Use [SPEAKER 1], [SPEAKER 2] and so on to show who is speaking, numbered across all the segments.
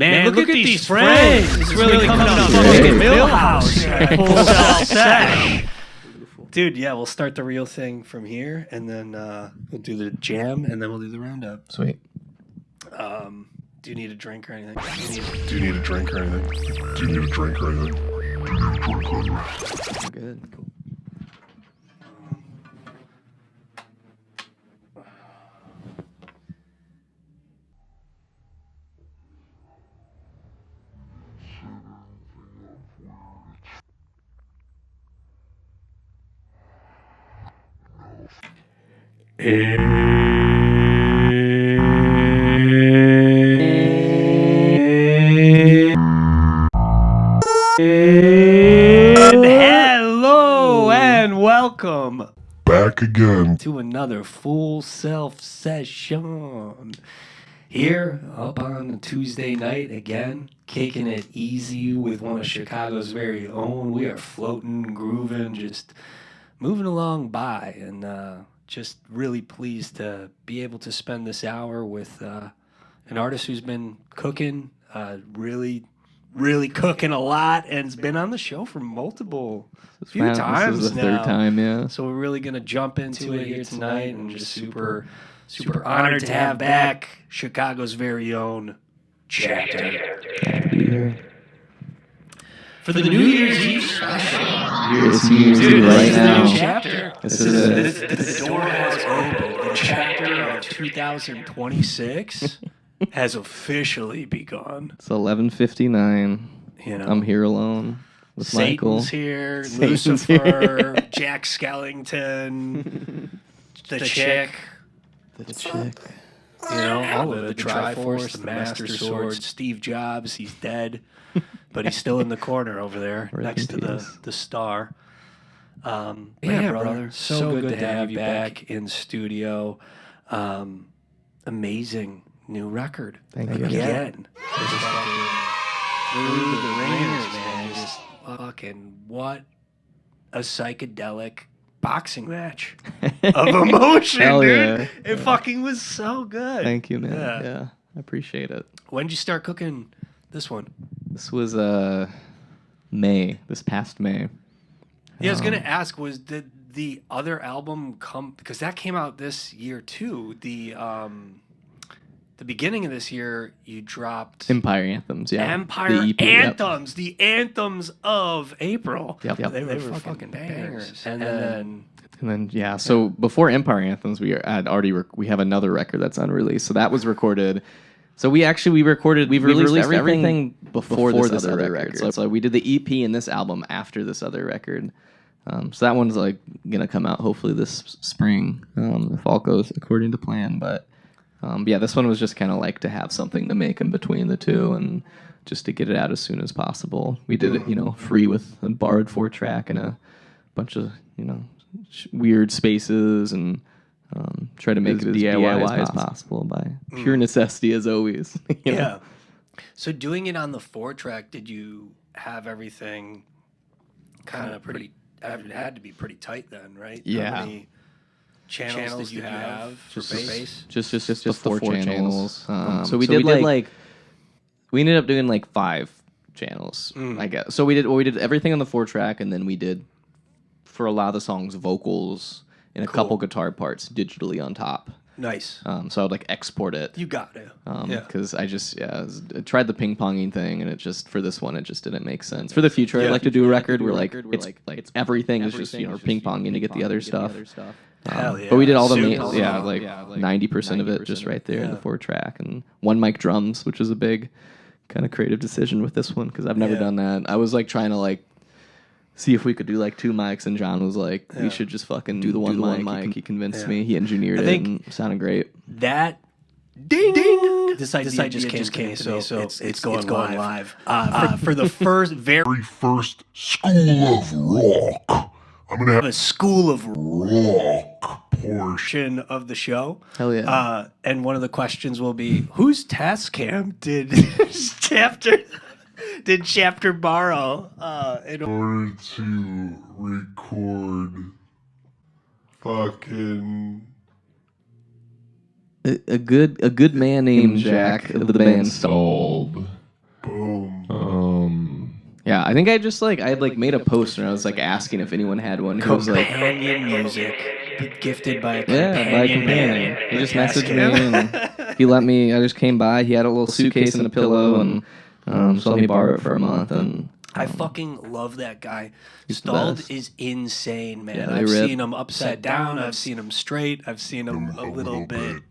[SPEAKER 1] Man, look at these friends. It's really coming up fucking Millhouse at Full Self Sesh. Dude, yeah, we'll start the real thing from here, and then we'll do the jam, and then we'll do the roundup.
[SPEAKER 2] Sweet.
[SPEAKER 1] Do you need a drink or anything?
[SPEAKER 3] Do you need a drink or anything? Do you need a drink or anything? Do you need a drink or anything?
[SPEAKER 2] Good. Cool.
[SPEAKER 1] Hello and welcome
[SPEAKER 3] Back again
[SPEAKER 1] to another Full Self Session. Here, up on a Tuesday night again, kicking it easy with one of Chicago's very own. We are floating, grooving, just moving along by, and just really pleased to be able to spend this hour with an artist who's been cooking, really cooking a lot, and has been on the show for few times
[SPEAKER 2] this is the
[SPEAKER 1] now.
[SPEAKER 2] third time, yeah.
[SPEAKER 1] So we're really gonna jump into it here tonight, and just super honored to have back Chicago's very own Chaepter. For the New Year's Eve special.
[SPEAKER 2] It's New Year's Eve right now.
[SPEAKER 1] Chaepter. The door has opened. The Chaepter of 2026 has officially begun.
[SPEAKER 2] It's 11:59.
[SPEAKER 1] You know,
[SPEAKER 2] I'm here alone with Michael.
[SPEAKER 1] Satan's here,
[SPEAKER 2] Satan's
[SPEAKER 1] Lucifer, Jack Skellington, the chick.
[SPEAKER 2] The chick.
[SPEAKER 1] You know, all of the Triforce, the Master Sword, Steve Jobs, he's dead, but he's still in the corner over there next to the star. Yeah, brother, so good to have you back in studio. Amazing new record.
[SPEAKER 2] Thank you.
[SPEAKER 1] Again. Just fucking through the ringers, man. Just fucking what a psychedelic boxing match of emotion,
[SPEAKER 2] Hell
[SPEAKER 1] dude.
[SPEAKER 2] yeah.
[SPEAKER 1] It fucking was so good.
[SPEAKER 2] Thank you, man. Yeah, I appreciate it.
[SPEAKER 1] When did you start cooking this one?
[SPEAKER 2] This was May. This past May.
[SPEAKER 1] Yeah, I was gonna ask, did the other album come, because that came out this year too? The beginning of this year, you dropped
[SPEAKER 2] Empire Anthems. Yeah.
[SPEAKER 1] Empire
[SPEAKER 2] the EP,
[SPEAKER 1] Anthems, the anthems of April.
[SPEAKER 2] Yep.
[SPEAKER 1] They were fucking bangers. And then
[SPEAKER 2] yeah. So before Empire Anthems, we have another record that's unreleased. So that was recorded. So we've released everything before this other record. So we did the EP and this album after this other record. So that one's like gonna come out hopefully this spring if all goes according to plan. But yeah, this one was just kind of like to have something to make in between the two and just to get it out as soon as possible. We did it, free with a borrowed 4-track and a bunch of, weird spaces and try to make it as DIY as possible by pure necessity as always.
[SPEAKER 1] Yeah. So doing it on the 4-track, did you have everything kind of pretty? It had to be pretty tight then, right?
[SPEAKER 2] Yeah.
[SPEAKER 1] How many channels did you have for bass?
[SPEAKER 2] Just the four channels. So we did we ended up doing like 5 channels, I guess. So we did everything on the 4-track, and then we did for a lot of the songs vocals and a couple guitar parts digitally on top.
[SPEAKER 1] Nice.
[SPEAKER 2] So I would like export it.
[SPEAKER 1] You got to.
[SPEAKER 2] Because I tried the ping ponging thing, and it just for this one it just didn't make sense. For the future, I'd like to do a record where it's everything is just ping ponging to get the other stuff.
[SPEAKER 1] Hell yeah.
[SPEAKER 2] But we did all the 90% of it just right there in the 4-track, and one mic drums, which was a big kind of creative decision with this one because I've never done that. I was like trying to see if we could do 2 mics, and John was like, we should just fucking do the one mic. He convinced me. He engineered it and it sounded great.
[SPEAKER 1] That ding ding. This idea just came to me, so it's going live. For the very
[SPEAKER 3] first School of Rock. I'm going to have
[SPEAKER 1] a School of
[SPEAKER 3] Rock portion
[SPEAKER 1] of the show.
[SPEAKER 2] Hell yeah.
[SPEAKER 1] And one of the questions will be, whose Tascam did Chaepter borrow in
[SPEAKER 3] order to record fucking
[SPEAKER 2] a good man named Jack of the band Stalled I think I just like I had like made a post and I was like asking if anyone had one. Who was like
[SPEAKER 1] companion music, gifted by a
[SPEAKER 2] companion.
[SPEAKER 1] man.
[SPEAKER 2] He just messaged me and he let me. I just came by. He had a little suitcase and a pillow and so let me borrow it for a month. And
[SPEAKER 1] I fucking love that guy.
[SPEAKER 2] He's the
[SPEAKER 1] Stalled
[SPEAKER 2] best.
[SPEAKER 1] is insane, man.
[SPEAKER 2] Yeah,
[SPEAKER 1] I've
[SPEAKER 2] they rip.
[SPEAKER 1] seen him upside down. I've seen him straight. I've seen him a little bit,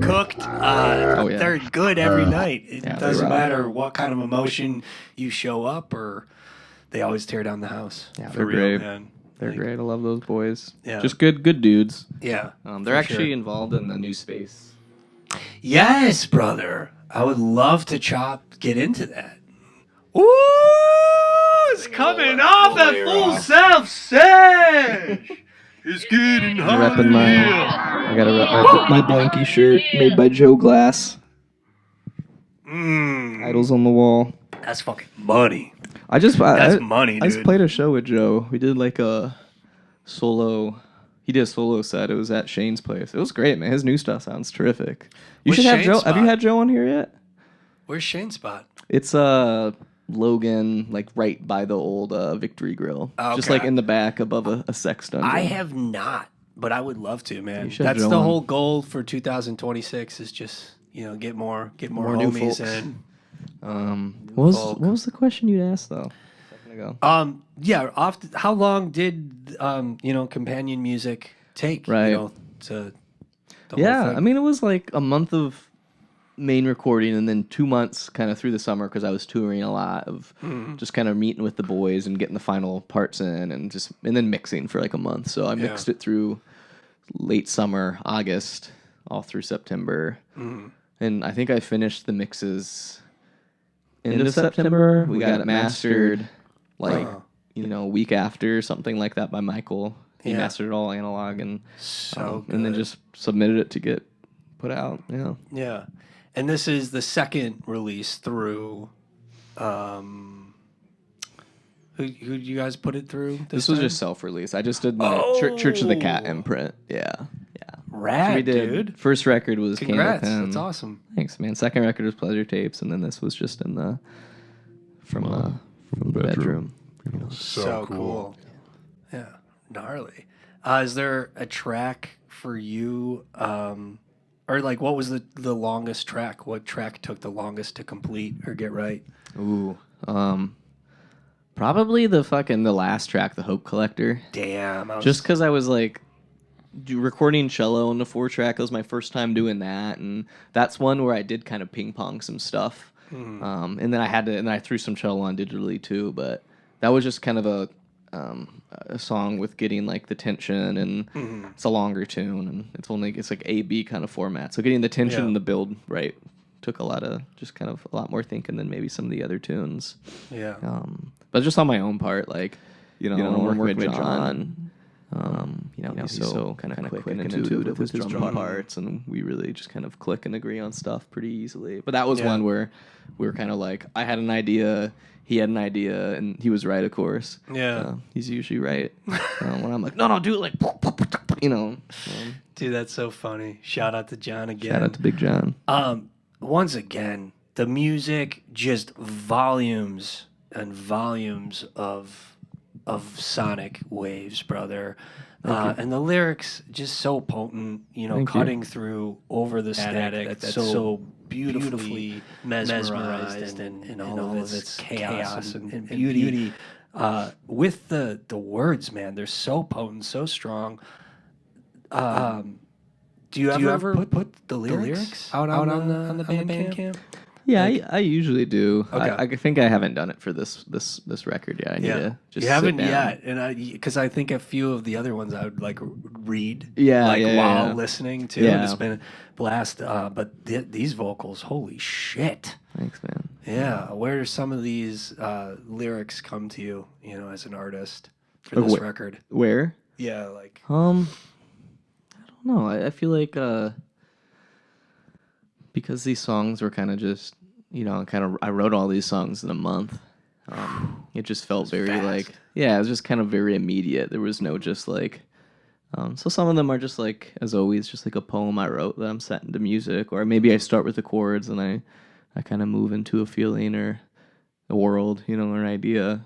[SPEAKER 1] cooked. They're good every night. It doesn't matter what kind of emotion you show up, or they always tear down the house.
[SPEAKER 2] Yeah,
[SPEAKER 1] for
[SPEAKER 2] they're
[SPEAKER 1] real,
[SPEAKER 2] great.
[SPEAKER 1] man.
[SPEAKER 2] They're great. I love those boys.
[SPEAKER 1] Yeah.
[SPEAKER 2] Just good dudes.
[SPEAKER 1] Yeah.
[SPEAKER 2] They're actually involved in the new space.
[SPEAKER 1] Yes, brother. I would love to get into that. Ooh, it's coming off at Full Self Sesh. It's getting hot.
[SPEAKER 2] I got my blankie shirt made by Joe Glass. Idols on the wall.
[SPEAKER 1] That's fucking money.
[SPEAKER 2] That's
[SPEAKER 1] money, dude.
[SPEAKER 2] I just played a show with Joe. We did like a solo. He did a solo set. It was at Shane's place. It was great, man. His new stuff sounds terrific. You should have Joe. Have you had Joe on here yet?
[SPEAKER 1] Where's Shane's spot?
[SPEAKER 2] It's Logan, like right by the old Victory Grill.
[SPEAKER 1] Okay.
[SPEAKER 2] Just like in the back above a sex dungeon.
[SPEAKER 1] I have not, but I would love to, man.
[SPEAKER 2] You should
[SPEAKER 1] That's
[SPEAKER 2] join.
[SPEAKER 1] the whole goal for 2026 is just, get more
[SPEAKER 2] new
[SPEAKER 1] homies
[SPEAKER 2] folks.
[SPEAKER 1] in.
[SPEAKER 2] What was the question you'd asked though? A second ago.
[SPEAKER 1] Yeah, how long did companion music take?
[SPEAKER 2] Right.
[SPEAKER 1] To the whole
[SPEAKER 2] Yeah,
[SPEAKER 1] thing?
[SPEAKER 2] I mean it was like a month of main recording and then 2 months kind of through the summer because I was touring a lot of just kind of meeting with the boys and getting the final parts in and then mixing for like a month. So I mixed it through late summer, August, all through September. And I think I finished the mixes end of September. We got it mastered a week after, something like that by Michael. He mastered it all analog and and then just submitted it to get put out. Yeah.
[SPEAKER 1] Yeah. And this is the second release through. Who you guys put it through?
[SPEAKER 2] This was just self-release. I just did my Church of the Cat imprint. Yeah.
[SPEAKER 1] Rad,
[SPEAKER 2] So we did.
[SPEAKER 1] dude.
[SPEAKER 2] First record was
[SPEAKER 1] Congrats.
[SPEAKER 2] Came with Him.
[SPEAKER 1] That's awesome.
[SPEAKER 2] Thanks, man. Second record was Pleasure Tapes, and then this was just in the from the bedroom.
[SPEAKER 1] So cool. Yeah, gnarly. Is there a track for you, or like what was the longest track? What track took the longest to complete or get right?
[SPEAKER 2] Ooh, probably the last track, the Hope Collector.
[SPEAKER 1] Damn,
[SPEAKER 2] Just because I was like recording cello on the 4-track. It was my first time doing that, and that's one where I did kind of ping pong some stuff. And then I threw some cello on digitally too, but that was just kind of a song with getting like the tension, and it's a longer tune, and it's like A-B kind of format. So getting the tension and the build right took a lot more thinking than maybe some of the other tunes.
[SPEAKER 1] Yeah.
[SPEAKER 2] But just on my own part, like working with John. He's so kind of quick and intuitive with his drum parts, and we really just kind of click and agree on stuff pretty easily. But that was one where we were kind of like, I had an idea, he had an idea, and he was right, of course.
[SPEAKER 1] Yeah.
[SPEAKER 2] He's usually right. When I'm like, no, do it like,
[SPEAKER 1] Dude, that's so funny. Shout out to John again.
[SPEAKER 2] Shout out to Big John.
[SPEAKER 1] Once again, the music, just volumes and volumes of sonic waves, brother. And the lyrics just so potent, cutting through over the static that's so beautifully mesmerized and all of its chaos and beauty. With the words, man, they're so potent, so strong. Do you ever put the lyrics out on the Bandcamp?
[SPEAKER 2] Yeah, I usually do.
[SPEAKER 1] Okay.
[SPEAKER 2] I think I haven't done it for this record yet. I need to just
[SPEAKER 1] you haven't
[SPEAKER 2] sit down.
[SPEAKER 1] yet, and because I think a few of the other ones I would like read, while listening to.
[SPEAKER 2] Yeah.
[SPEAKER 1] It's been a blast. But these vocals, holy shit!
[SPEAKER 2] Thanks, man.
[SPEAKER 1] Yeah, where do some of these lyrics come to you? As an artist for this record.
[SPEAKER 2] Where?
[SPEAKER 1] Yeah, like
[SPEAKER 2] I don't know. I feel like because these songs were kind of just, I wrote all these songs in a month. It just felt very
[SPEAKER 1] fast.
[SPEAKER 2] it was just kind of very immediate. There was no just like, so some of them are just like, as always, just like a poem I wrote that I'm set into music, or maybe I start with the chords and I kind of move into a feeling, or a world, or an idea.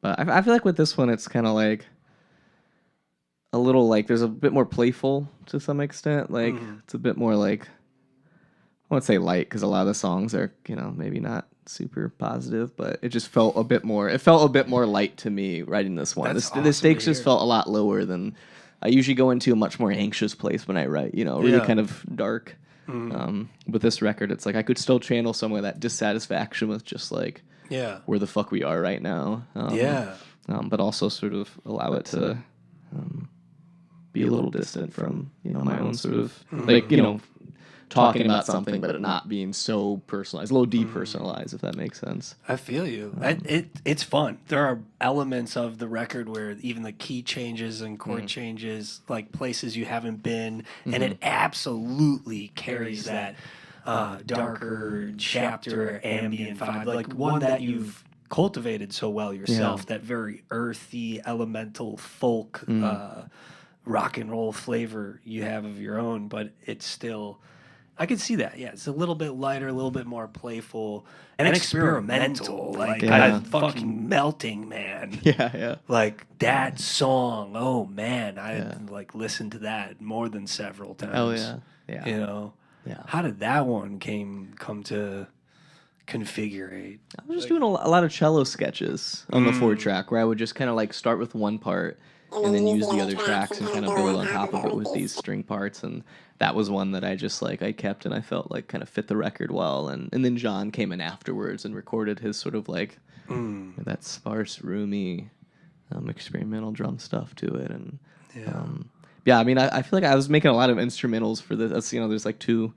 [SPEAKER 2] But I feel like with this one, it's kind of like a little like there's a bit more playful to some extent. Like it's a bit more like I won't say light because a lot of the songs are maybe not super positive, but it just felt a bit more. It felt a bit more light to me writing this one. The stakes just felt a lot lower than I usually go into a much more anxious place when I write. Really kind of dark. With this record, it's like I could still channel some of that dissatisfaction with just like where the fuck we are right now. But also sort of allow it to be a little distant from my own sort of like talking about something, but it not being so personalized, a little depersonalized, if that makes sense.
[SPEAKER 1] I feel you. It's fun. There are elements of the record where even the key changes and chord changes, like places you haven't been, and it absolutely carries that darker Chaepter ambient vibe, like one that you've cultivated so well yourself, that very earthy, elemental folk rock and roll flavor you have of your own, but it's still... I can see that. Yeah, it's a little bit lighter, a little bit more playful and experimental. Like I'm fucking melting, man.
[SPEAKER 2] Yeah.
[SPEAKER 1] Like that song. Oh man, I like listened to that more than several times.
[SPEAKER 2] Oh yeah.
[SPEAKER 1] Yeah. How did that one come to configure?
[SPEAKER 2] I was just doing a lot of cello sketches on the 4-track where I would just kind of like start with one part and then use the other tracks and kind of build on top of it with these string parts. And that was one that I just like I kept and I felt like kind of fit the record well. And then John came in afterwards and recorded his sort of like that sparse, roomy, experimental drum stuff to it. And I mean, I feel like I was making a lot of instrumentals for this. There's like 2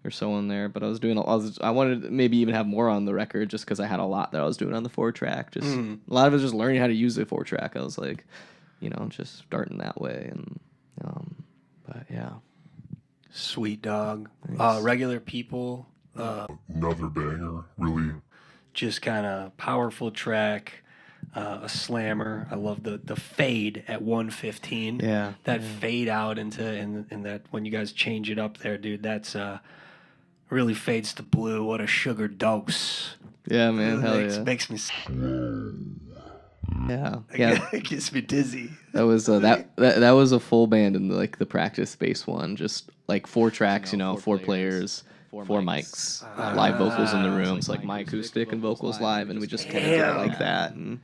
[SPEAKER 2] or so on there, but I wanted to maybe even have more on the record just because I had a lot that I was doing on the 4-track. Just a lot of it was just learning how to use the 4-track. I was like, just starting that way. And but yeah.
[SPEAKER 1] Sweet dog. Regular People.
[SPEAKER 3] Another banger, really.
[SPEAKER 1] Just kind of powerful track. A slammer. I love the fade at 1:15.
[SPEAKER 2] Yeah.
[SPEAKER 1] That fade out into and that when you guys change it up there, dude, that's really fades to blue. What a sugar dose.
[SPEAKER 2] Yeah, man. Hell yeah.
[SPEAKER 1] Makes me
[SPEAKER 2] Yeah.
[SPEAKER 1] It gets me dizzy.
[SPEAKER 2] That was that was a full band in the practice space one. Just like 4 tracks, 4 players, 4 mics, live vocals in the rooms, like my acoustic and vocals live, and we just kind of did it like that, and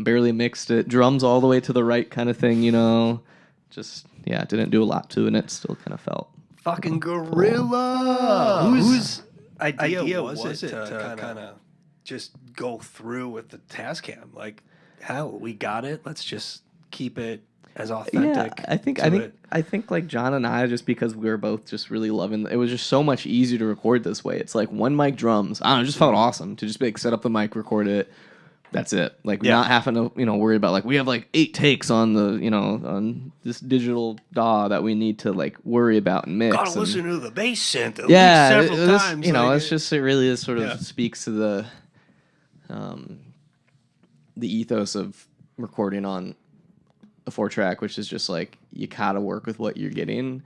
[SPEAKER 2] barely mixed it. Drums all the way to the right, kind of thing, Just didn't do a lot to it, and it still kind of felt
[SPEAKER 1] fucking gorilla. Whose idea was it to kind of just go through with the Tascam? Like, hell, we got it. Let's just keep it as authentic.
[SPEAKER 2] Yeah, I think like John and I, just because we were both just really loving it, was just so much easier to record this way. It's like 1 mic drums. I don't know, it just felt awesome to just set up the mic, record it. That's it. Like not having to worry about like we have like 8 takes on the on this digital DAW that we need to like worry about and mix.
[SPEAKER 1] Gotta listen to the bass synth at least several times.
[SPEAKER 2] It's just it really is sort of speaks to the ethos of recording on a 4-track, which is just like you gotta work with what you're getting.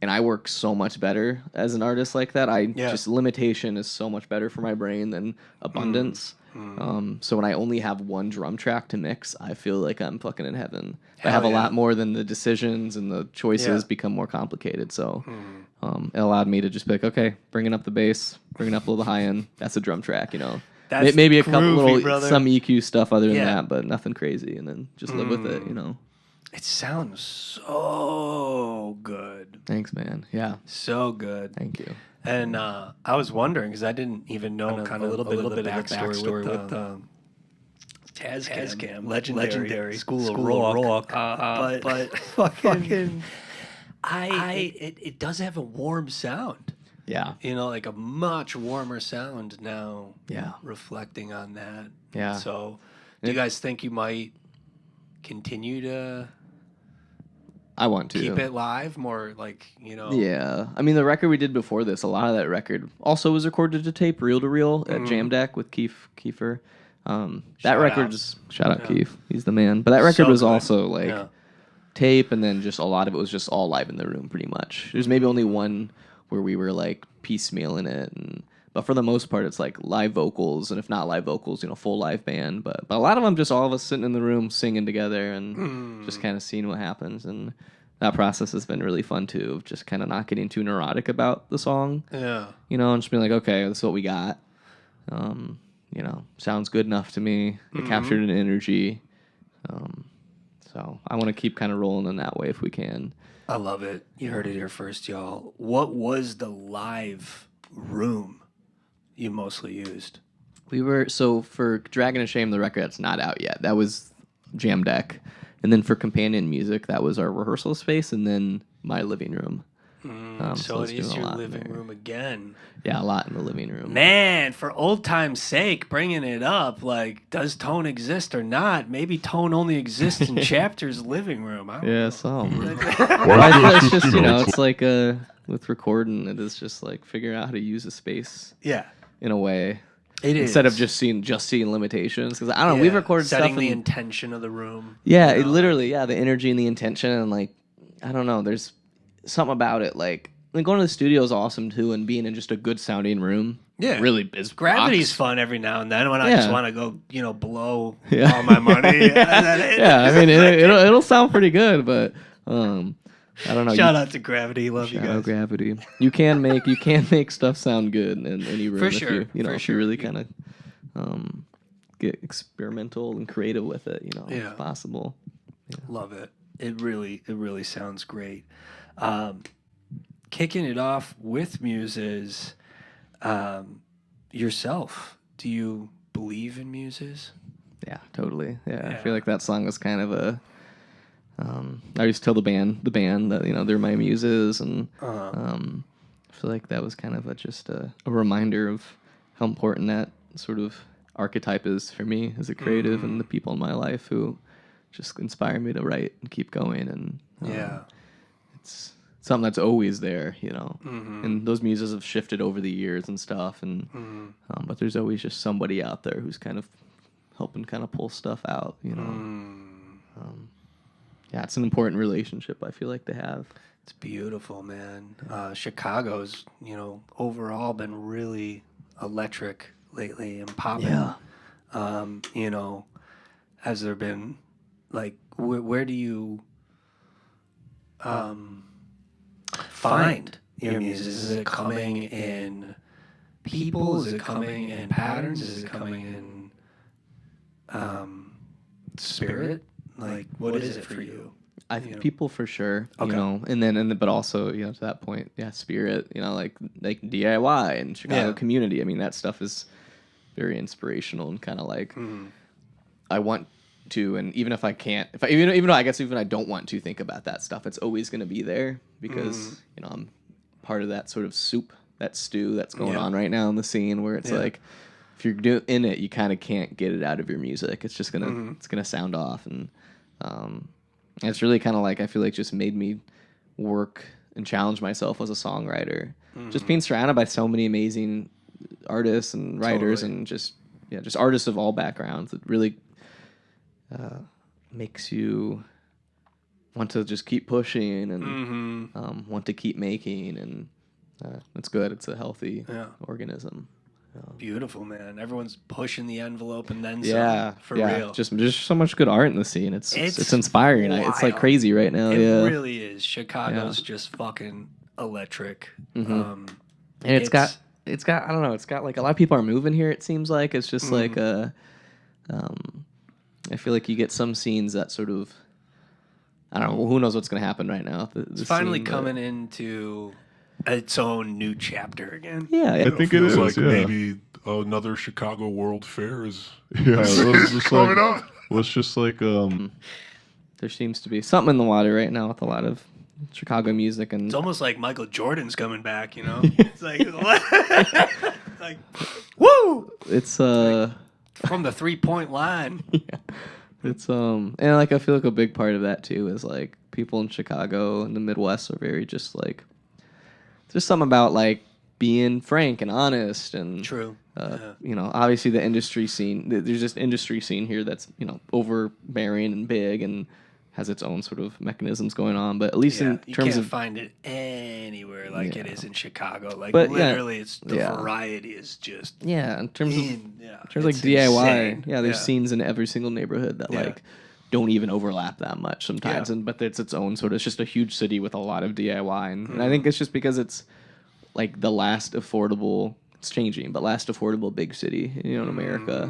[SPEAKER 2] And I work so much better as an artist like that. Just limitation is so much better for my brain than abundance. So when I only have 1 drum track to mix, I feel like I'm fucking in heaven. I have a lot more than the decisions and the choices become more complicated. So it allowed me to just be like, okay, bringing up the bass, bringing up a little high end, that's a drum track,
[SPEAKER 1] That's
[SPEAKER 2] maybe a couple
[SPEAKER 1] groovy,
[SPEAKER 2] little some EQ stuff other than that, but nothing crazy, and then just live with it,
[SPEAKER 1] It sounds so good.
[SPEAKER 2] Thanks, man. Yeah,
[SPEAKER 1] so good.
[SPEAKER 2] Thank you.
[SPEAKER 1] And I was wondering because I didn't even know kind of a little bit of the backstory with Tascam, legendary School of Rock. But fucking, it does have a warm sound.
[SPEAKER 2] Yeah.
[SPEAKER 1] Like a much warmer sound now.
[SPEAKER 2] Yeah.
[SPEAKER 1] Reflecting on that.
[SPEAKER 2] Yeah.
[SPEAKER 1] So, do you guys think you might continue to?
[SPEAKER 2] I want to
[SPEAKER 1] keep it live more, like
[SPEAKER 2] Yeah, I mean the record we did before this, a lot of that record also was recorded to tape, reel to reel at Jam Deck with Kiefer. That record just shout out Keith, he's the man. But that record was also like tape, and then just a lot of it was just all live in the room, pretty much. There's maybe only one where we were like piecemealing it, But for the most part, it's like live vocals, and if not live vocals, full live band. But a lot of them just all of us sitting in the room singing together and just kind of seeing what happens. And that process has been really fun too, of just kind of not getting too neurotic about the song.
[SPEAKER 1] Yeah.
[SPEAKER 2] And just being like, okay, this is what we got. Sounds good enough to me. It captured an energy. So I want to keep kind of rolling in that way if we can.
[SPEAKER 1] I love it. You heard it here first, y'all. What was the live room you mostly used?
[SPEAKER 2] So for Dragon and Shame, the record that's not out yet, that was Jam Deck. And then for companion music, that was our rehearsal space and then my living room.
[SPEAKER 1] So it is your living room again.
[SPEAKER 2] Yeah, a lot in the living room.
[SPEAKER 1] Man, for old time's sake, bringing it up, like, does tone exist or not? Maybe tone only exists in Chaepter's living room. I don't know.
[SPEAKER 2] So. It's just, it's like with recording, it is just like figuring out how to use a space.
[SPEAKER 1] Yeah.
[SPEAKER 2] In a way.
[SPEAKER 1] It is.
[SPEAKER 2] Instead of just seeing limitations. Because I don't know, we've recorded
[SPEAKER 1] setting
[SPEAKER 2] stuff.
[SPEAKER 1] The intention of the room.
[SPEAKER 2] Yeah, it literally, the energy and the intention. And like, I don't know, there's something about it. Like going to the studio is awesome too, and being in just a good sounding room. Yeah. Really is.
[SPEAKER 1] Gravity's fun every now and then when I just want to go, blow all my money.
[SPEAKER 2] I mean, it'll sound pretty good, but I don't know.
[SPEAKER 1] Shout out to Gravity, love you guys.
[SPEAKER 2] Shout out Gravity. You can make stuff sound good in any room
[SPEAKER 1] for sure.
[SPEAKER 2] If you really kind of get experimental and creative with it. If possible. Yeah.
[SPEAKER 1] Love it. It really sounds great. Kicking it off with muses, yourself. Do you believe in muses?
[SPEAKER 2] Yeah, totally. Yeah, I feel like that song was kind of a. I used to tell the band that they're my muses, and I feel like that was kind of just a reminder of how important that sort of archetype is for me as a creative and the people in my life who just inspire me to write and keep going. And it's something that's always there, and those muses have shifted over the years and stuff, and but there's always just somebody out there who's kind of helping kind of pull stuff out, Yeah, it's an important relationship, I feel like, to have.
[SPEAKER 1] It's beautiful, man. Chicago's, overall been really electric lately and popping. Yeah. Has there been, like, where do you find your music? Is it coming in people? Is it coming in patterns? Is it coming in spirit? Like, what is it for you?
[SPEAKER 2] I think people for sure, and then but also, to that point, spirit, like DIY and Chicago community. I mean, that stuff is very inspirational and kind of like, I want to, and even if I can't, even though I guess even I don't want to think about that stuff, it's always going to be there because, I'm part of that sort of soup, that stew that's going on right now in the scene where it's like, if you're in it, you kind of can't get it out of your music. It's just gonna it's gonna sound off, and it's really kind of like I feel like just made me work and challenge myself as a songwriter. Just being surrounded by so many amazing artists and writers and just artists of all backgrounds. It really makes you want to just keep pushing and want to keep making, and it's good. It's a healthy organism.
[SPEAKER 1] Beautiful, man. Everyone's pushing the envelope and then some. For real.
[SPEAKER 2] Just so much good art in the scene. It's inspiring. It's like crazy right now.
[SPEAKER 1] It really is. Chicago's just fucking electric.
[SPEAKER 2] And it's got I don't know. It's got like a lot of people are moving here. It seems like it's just like I feel like you get some scenes that sort of I don't know. Who knows what's gonna happen right now?
[SPEAKER 1] It's finally coming into its own new chapter again.
[SPEAKER 2] Yeah,
[SPEAKER 3] I think it is. Like maybe another Chicago World Fair is coming up. Let's just like
[SPEAKER 2] there seems to be something in the water right now with a lot of Chicago music, and
[SPEAKER 1] it's almost like Michael Jordan's coming back. It's like what? Like woo!
[SPEAKER 2] It's
[SPEAKER 1] from the 3-point line.
[SPEAKER 2] It's and like I feel like a big part of that too is like people in Chicago and the Midwest are very just like. There's something about like being frank and honest and
[SPEAKER 1] true.
[SPEAKER 2] Obviously the industry scene. There's just industry scene here that's overbearing and big and has its own sort of mechanisms going on, but at least in
[SPEAKER 1] you
[SPEAKER 2] terms
[SPEAKER 1] can't
[SPEAKER 2] of
[SPEAKER 1] find it anywhere like it is in Chicago. Like
[SPEAKER 2] but
[SPEAKER 1] literally, it's the variety is just
[SPEAKER 2] in terms of like
[SPEAKER 1] it's
[SPEAKER 2] DIY.
[SPEAKER 1] insane.
[SPEAKER 2] There's scenes in every single neighborhood that like don't even overlap that much sometimes, but it's its own sort of. It's just a huge city with a lot of DIY, and I think it's just because it's like the last affordable. It's changing, but last affordable big city, in America.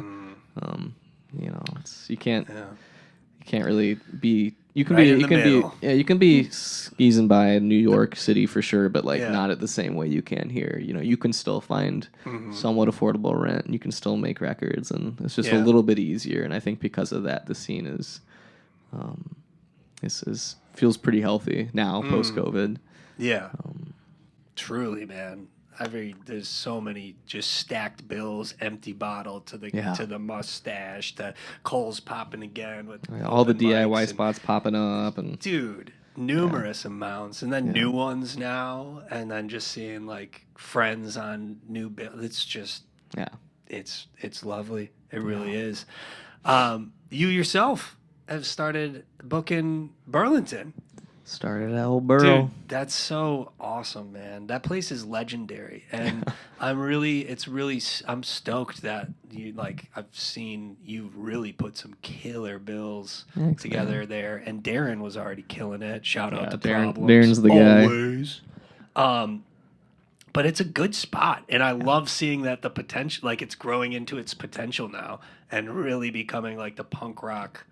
[SPEAKER 2] You can't really be. You can you can be skeezing by New York City for sure, but like not at the same way you can here. You can still find somewhat affordable rent, and you can still make records, and it's just a little bit easier. And I think because of that, the scene is feels pretty healthy now post COVID.
[SPEAKER 1] Yeah, truly, man. There's so many just stacked bills, empty bottle to the mustache, to Cole's popping again with
[SPEAKER 2] all the DIY spots popping up, and
[SPEAKER 1] dude, numerous amounts, and then new ones now, and then just seeing like friends on new bills. It's just it's lovely. It really is. You yourself have started booking Burlington.
[SPEAKER 2] Started at old Burrow.
[SPEAKER 1] Dude, that's so awesome, man. That place is legendary, and I'm stoked that I've seen you really put some killer bills together there, and Darren was already killing it. Shout out to Problems.
[SPEAKER 2] Darren's the guy.
[SPEAKER 1] Always. But it's a good spot, and I love seeing that the potential, like it's growing into its potential now, and really becoming like the punk rock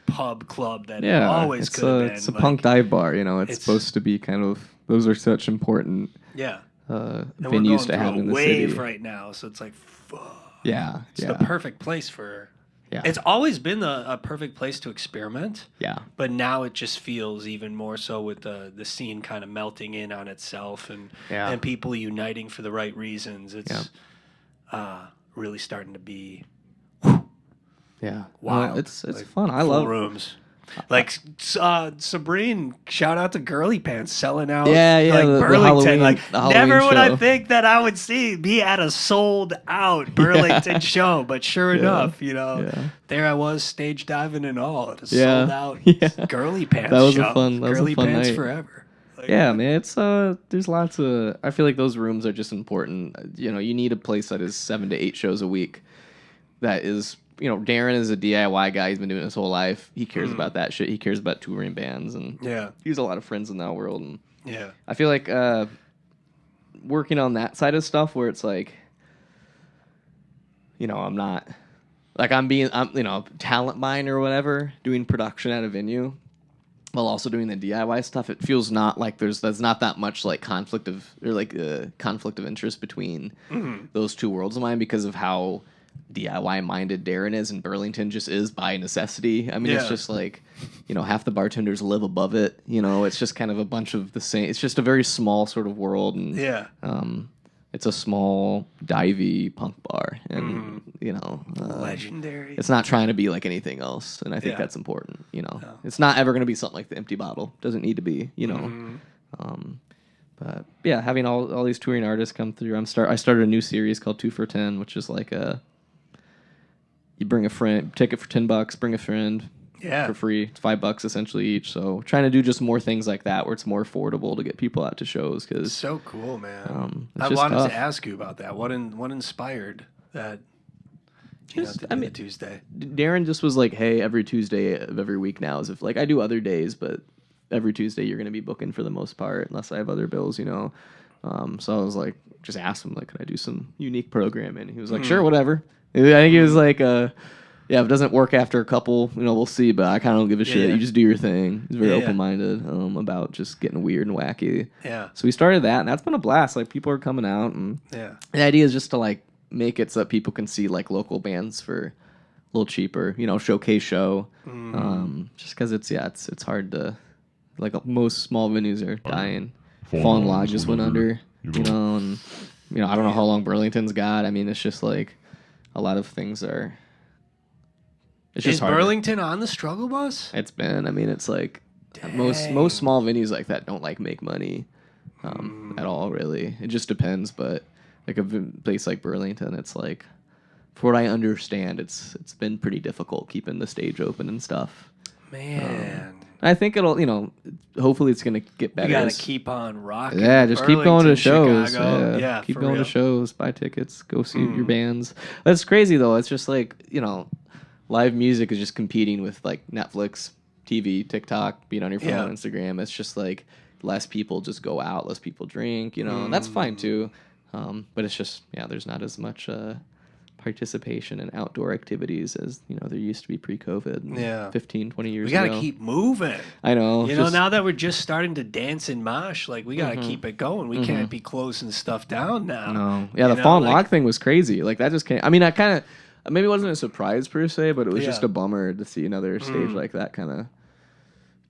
[SPEAKER 1] pub club that it always could have been.
[SPEAKER 2] It's a punk dive bar, it's supposed to be kind of, those are such important venues to have in the city.
[SPEAKER 1] Wave right now, so it's like, fuck. It's
[SPEAKER 2] the
[SPEAKER 1] perfect place for. It's always been a perfect place to experiment. But now it just feels even more so with the scene kind of melting in on itself and people uniting for the right reasons. It's really starting to be. Wow,
[SPEAKER 2] it's fun. I love
[SPEAKER 1] rooms. Like Sabrine, shout out to Girly Pants selling out.
[SPEAKER 2] The
[SPEAKER 1] Burlington.
[SPEAKER 2] Halloween
[SPEAKER 1] Never would I
[SPEAKER 2] show.
[SPEAKER 1] think that I would be at a sold out Burlington show, but sure enough, there I was stage diving and all at a sold out Girly Pants.
[SPEAKER 2] That was
[SPEAKER 1] show.
[SPEAKER 2] a fun
[SPEAKER 1] Girly Pants
[SPEAKER 2] night.
[SPEAKER 1] forever.
[SPEAKER 2] Man, it's there's lots of. I feel like those rooms are just important. You need a place that is 7 to 8 shows a week. That is. Darren is a DIY guy. He's been doing it his whole life. He cares about that shit. He cares about touring bands, and he has a lot of friends in that world. And I feel like working on that side of stuff, where it's like, I'm not like I'm talent mine or whatever, doing production at a venue, while also doing the DIY stuff. It feels not like there's not that much like conflict of interest between those two worlds of mine because of how DIY minded Darren is, and Burlington just is by necessity. I mean, it's just like, half the bartenders live above it. It's just kind of a bunch of the same. It's just a very small sort of world, and it's a small divey punk bar, and
[SPEAKER 1] legendary.
[SPEAKER 2] It's not trying to be like anything else, and I think that's important. It's not ever going to be something like the Empty Bottle. Doesn't need to be. But having all these touring artists come through. I started a new series called 2 for 10, which is like you bring a friend, ticket for $10, bring a friend for free. It's $5 essentially each. So trying to do just more things like that where it's more affordable to get people out to shows. Cause,
[SPEAKER 1] so cool, man. I wanted to ask you about that. What inspired that? The Tuesday.
[SPEAKER 2] Darren just was like, hey, every Tuesday of every week now is if like I do other days, but every Tuesday you're going to be booking for the most part unless I have other bills, So I was like, just asked him like, can I do some unique programming? He was like, sure, whatever. I think he was like, if it doesn't work after a couple, we'll see, but I kind of don't give a shit. You just do your thing. He's very open-minded about just getting weird and wacky. So we started that, and that's been a blast. Like, people are coming out, and the idea is just to, like, make it so that people can see, like, local bands for a little cheaper, showcase show. Just because it's hard to, like, most small venues are dying. Fallen Log just went under, and, I don't know how long Burlington's got. I mean, it's just, like, a lot of things are. It's just
[SPEAKER 1] Is Burlington on the struggle bus?
[SPEAKER 2] It's been. I mean, it's like most small venues like that don't like make money at all. Really, it just depends. But like a place like Burlington, it's like, for what I understand, it's been pretty difficult keeping the stage open and stuff.
[SPEAKER 1] Man,
[SPEAKER 2] And I think it'll, hopefully it's going to get better.
[SPEAKER 1] You got to keep on rocking.
[SPEAKER 2] Yeah, just keep going to shows.
[SPEAKER 1] Chicago.
[SPEAKER 2] Yeah, keep going to shows, buy tickets, go see your bands. That's crazy, though. It's just like, live music is just competing with like Netflix, TV, TikTok, being on your phone, Instagram. It's just like less people just go out, less people drink, and that's fine too. But it's just, there's not as much participation in outdoor activities as, there used to be pre-COVID 15, 20 years ago.
[SPEAKER 1] We got to keep moving.
[SPEAKER 2] I know.
[SPEAKER 1] Now that we're just starting to dance and mosh, like we got to keep it going. We can't be closing stuff down now.
[SPEAKER 2] No. Yeah, the Fall and Lock thing was crazy. Like that just can't, I mean, I kind of, maybe it wasn't a surprise per se, but it was just a bummer to see another stage like that kind of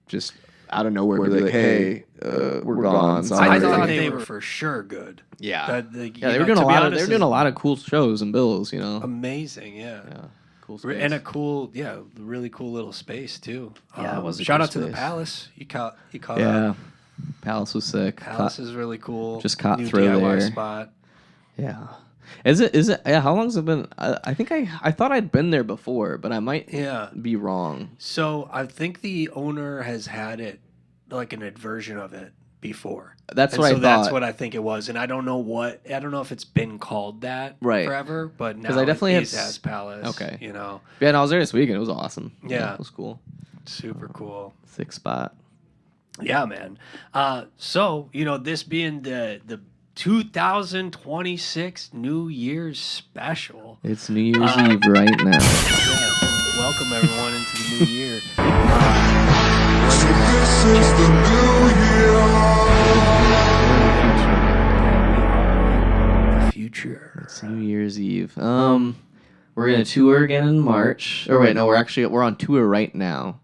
[SPEAKER 2] just out of nowhere. We're like, hey, we're gone.
[SPEAKER 1] I thought they were for sure good.
[SPEAKER 2] Yeah, they were doing a lot. They were doing a lot of cool shows and bills.
[SPEAKER 1] Amazing. Yeah. Cool space. And a really cool little space too.
[SPEAKER 2] Yeah, it was.
[SPEAKER 1] Shout out to the Palace. You caught.
[SPEAKER 2] Yeah, Palace was sick.
[SPEAKER 1] Palace is really cool.
[SPEAKER 2] Just caught
[SPEAKER 1] new
[SPEAKER 2] through
[SPEAKER 1] DIY
[SPEAKER 2] there.
[SPEAKER 1] spot.
[SPEAKER 2] Yeah. Is it? Yeah. How long has it been? I think I thought I'd been there before, but I might be wrong.
[SPEAKER 1] So I think the owner has had it like an version of it before.
[SPEAKER 2] That's what I thought.
[SPEAKER 1] That's what I think it was, and I don't know if it's been called that forever, but now I definitely has Palace.
[SPEAKER 2] Okay.
[SPEAKER 1] Yeah,
[SPEAKER 2] and I was there this weekend. It was awesome.
[SPEAKER 1] Yeah,
[SPEAKER 2] it was cool.
[SPEAKER 1] Super cool.
[SPEAKER 2] Sick spot.
[SPEAKER 1] Yeah, man. So this being the 2026 New Year's special.
[SPEAKER 2] It's New Year's Eve right now.
[SPEAKER 1] Yeah, welcome everyone into the new year.
[SPEAKER 3] So this is the new year.
[SPEAKER 1] The future.
[SPEAKER 2] It's New Year's Eve. We're gonna tour again in March. Or wait, no, we're on tour right now.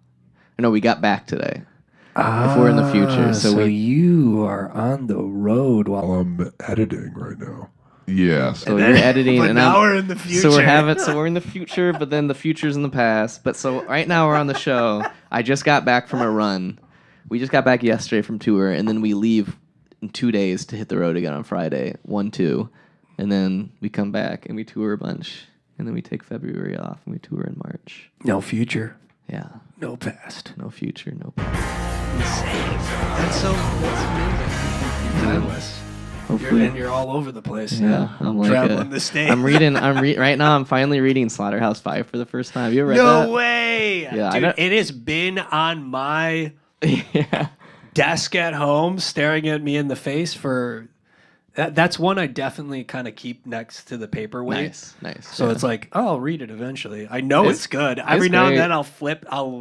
[SPEAKER 2] No, we got back today. If we're in the future, so
[SPEAKER 1] you are on the road while
[SPEAKER 3] I'm editing right now. Yeah.
[SPEAKER 2] So you're editing,
[SPEAKER 1] but
[SPEAKER 2] and
[SPEAKER 1] now we're in the future.
[SPEAKER 2] So we're in the future, but then the future's in the past. But so right now we're on the show. I just got back from a run. We just got back yesterday from tour, and then we leave in 2 days to hit the road again on Friday, 1-2, and then we come back and we tour a bunch, and then we take February off and we tour in March.
[SPEAKER 1] No future.
[SPEAKER 2] Yeah.
[SPEAKER 1] No past.
[SPEAKER 2] No future. No past.
[SPEAKER 1] That's amazing. Timeless.
[SPEAKER 2] Hopefully.
[SPEAKER 1] You're all over the place.
[SPEAKER 2] Yeah, I'm like
[SPEAKER 1] traveling the state.
[SPEAKER 2] Right now. I'm finally reading Slaughterhouse-Five for the first time. You ever read that?
[SPEAKER 1] No way.
[SPEAKER 2] Yeah,
[SPEAKER 1] dude, it has been on my desk at home, staring at me in the face for. That's one I definitely kind of keep next to the paperweight.
[SPEAKER 2] Nice.
[SPEAKER 1] So it's like, I'll read it eventually. I know it's good. Every now and then I'll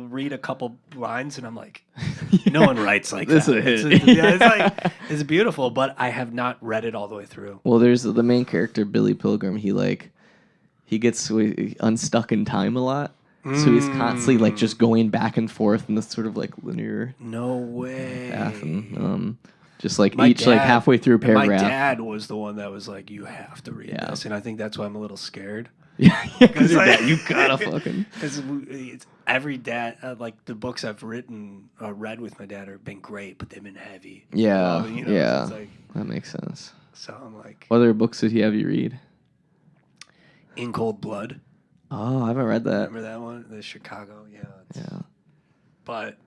[SPEAKER 1] read a couple lines and I'm like, no one writes like
[SPEAKER 2] this
[SPEAKER 1] that.
[SPEAKER 2] Is a hit.
[SPEAKER 1] It's beautiful, but I have not read it all the way through.
[SPEAKER 2] Well, there's the main character, Billy Pilgrim. He gets unstuck in time a lot. So he's constantly just going back and forth in this sort of linear
[SPEAKER 1] no way
[SPEAKER 2] path. And, just halfway through a paragraph.
[SPEAKER 1] My dad was the one that was like, you have to read this. And I think that's why I'm a little scared.
[SPEAKER 2] Yeah, because you gotta fucking.
[SPEAKER 1] Because every dad, the books I've read with my dad have been great, but they've been heavy.
[SPEAKER 2] Yeah,
[SPEAKER 1] yeah. So
[SPEAKER 2] that makes sense.
[SPEAKER 1] So I'm like.
[SPEAKER 2] What other books did he have you read?
[SPEAKER 1] In Cold Blood.
[SPEAKER 2] Oh, I haven't read that.
[SPEAKER 1] Remember that one? The Chicago,
[SPEAKER 2] yeah.
[SPEAKER 1] But.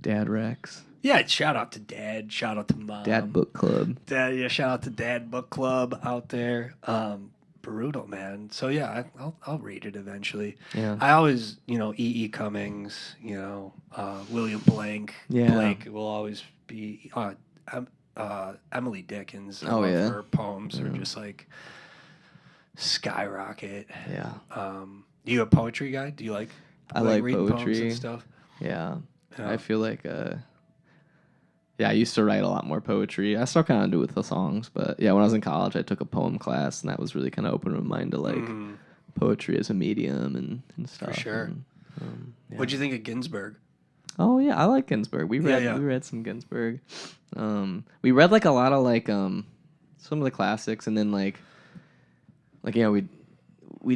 [SPEAKER 2] Dad Rex.
[SPEAKER 1] Yeah, shout out to Dad. Shout out to Mom.
[SPEAKER 2] Dad Book Club.
[SPEAKER 1] Shout out to Dad Book Club out there. Brutal, man. So yeah, I'll read it eventually.
[SPEAKER 2] Yeah.
[SPEAKER 1] I always, E.E. Cummings, William Blank.
[SPEAKER 2] Yeah.
[SPEAKER 1] Blake will always be. Emily Dickinson.
[SPEAKER 2] Oh yeah.
[SPEAKER 1] Her poems are just skyrocket.
[SPEAKER 2] Yeah.
[SPEAKER 1] You a poetry guy? Do you like?
[SPEAKER 2] I like
[SPEAKER 1] reading
[SPEAKER 2] poetry
[SPEAKER 1] poems and stuff.
[SPEAKER 2] Yeah. I feel like. Yeah, I used to write a lot more poetry. I still kind of do with the songs, but yeah, when I was in college, I took a poem class, and that was really kind of opened my mind to poetry as a medium and stuff.
[SPEAKER 1] For sure.
[SPEAKER 2] And,
[SPEAKER 1] What'd you think of Ginsberg?
[SPEAKER 2] Oh yeah, I like Ginsberg. We read some Ginsberg. We read a lot of some of the classics, and then we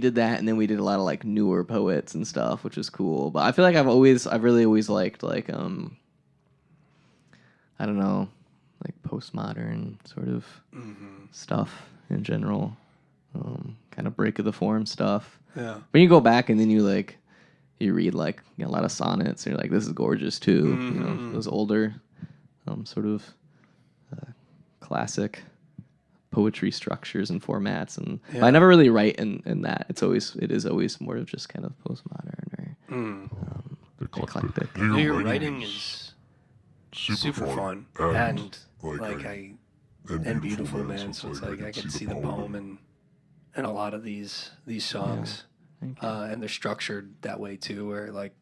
[SPEAKER 2] did that, and then we did a lot of newer poets and stuff, which is cool. But I feel like I've really always liked I don't know, postmodern sort of stuff in general, kind of break of the form stuff.
[SPEAKER 1] Yeah.
[SPEAKER 2] When you go back and then you you read like a lot of sonnets, and you're like, this is gorgeous too. You know, those older sort of classic poetry structures and formats, and I never really write in that. It is always more of just kind of postmodern or eclectic.
[SPEAKER 1] Your writing is super fun and and beautiful, man. So it's like I can see the poem in a lot of these songs, and they're structured that way too, where it like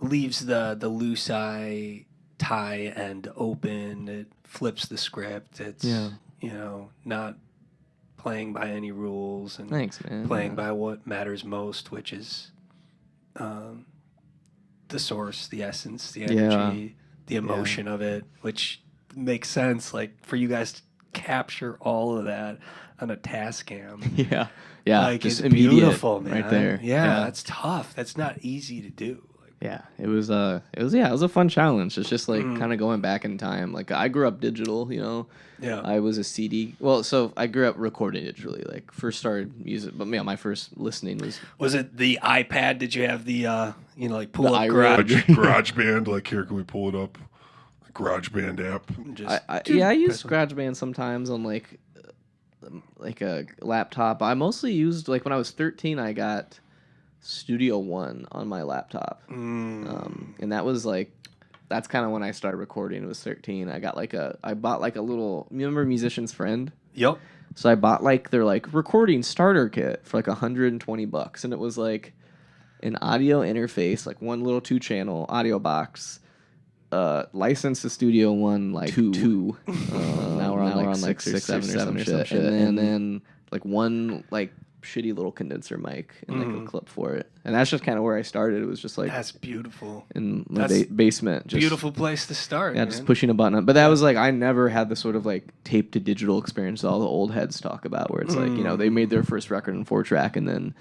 [SPEAKER 1] leaves the loose eye tie end open. It flips the script. It's you know, not playing by any rules and playing by what matters most, which is the source, the essence, the energy, the emotion of it, which makes sense. Like for you guys to capture all of that on a Tascam.
[SPEAKER 2] Like
[SPEAKER 1] just
[SPEAKER 2] it's
[SPEAKER 1] beautiful, man.
[SPEAKER 2] Right there.
[SPEAKER 1] Yeah, that's tough. That's not easy to do.
[SPEAKER 2] It was a fun challenge. It's just like kind of going back in time. Like I grew up digital, you know.
[SPEAKER 1] Yeah.
[SPEAKER 2] I was a CD. Well, so I grew up recording digitally. Like first started music, but my first listening was.
[SPEAKER 1] Was it the iPad? Did you have the like pull up
[SPEAKER 3] Garage Band? Like here, can we pull it up? Garage Band app.
[SPEAKER 2] I use GarageBand sometimes on like a laptop. I mostly used like when I was 13. I got Studio One on my laptop, and that was like that's kind of when I started recording. It was 13. I bought like a little. You remember Musician's Friend?
[SPEAKER 1] Yep.
[SPEAKER 2] So I bought like their like recording starter kit for like $120, and it was like an audio interface, like one little 2-channel audio box. Licensed to Studio One like two. Now we're on like 6 or 7 or some shit. And then like one like shitty little condenser mic and like a clip for it. And that's just kind of where I started. It was just like
[SPEAKER 1] that's beautiful
[SPEAKER 2] in my basement. Just,
[SPEAKER 1] beautiful place to start.
[SPEAKER 2] Yeah, man. Just pushing a button. But that was like I never had the sort of like tape to digital experience all the old heads talk about, where it's like they made their first record in 4-track and then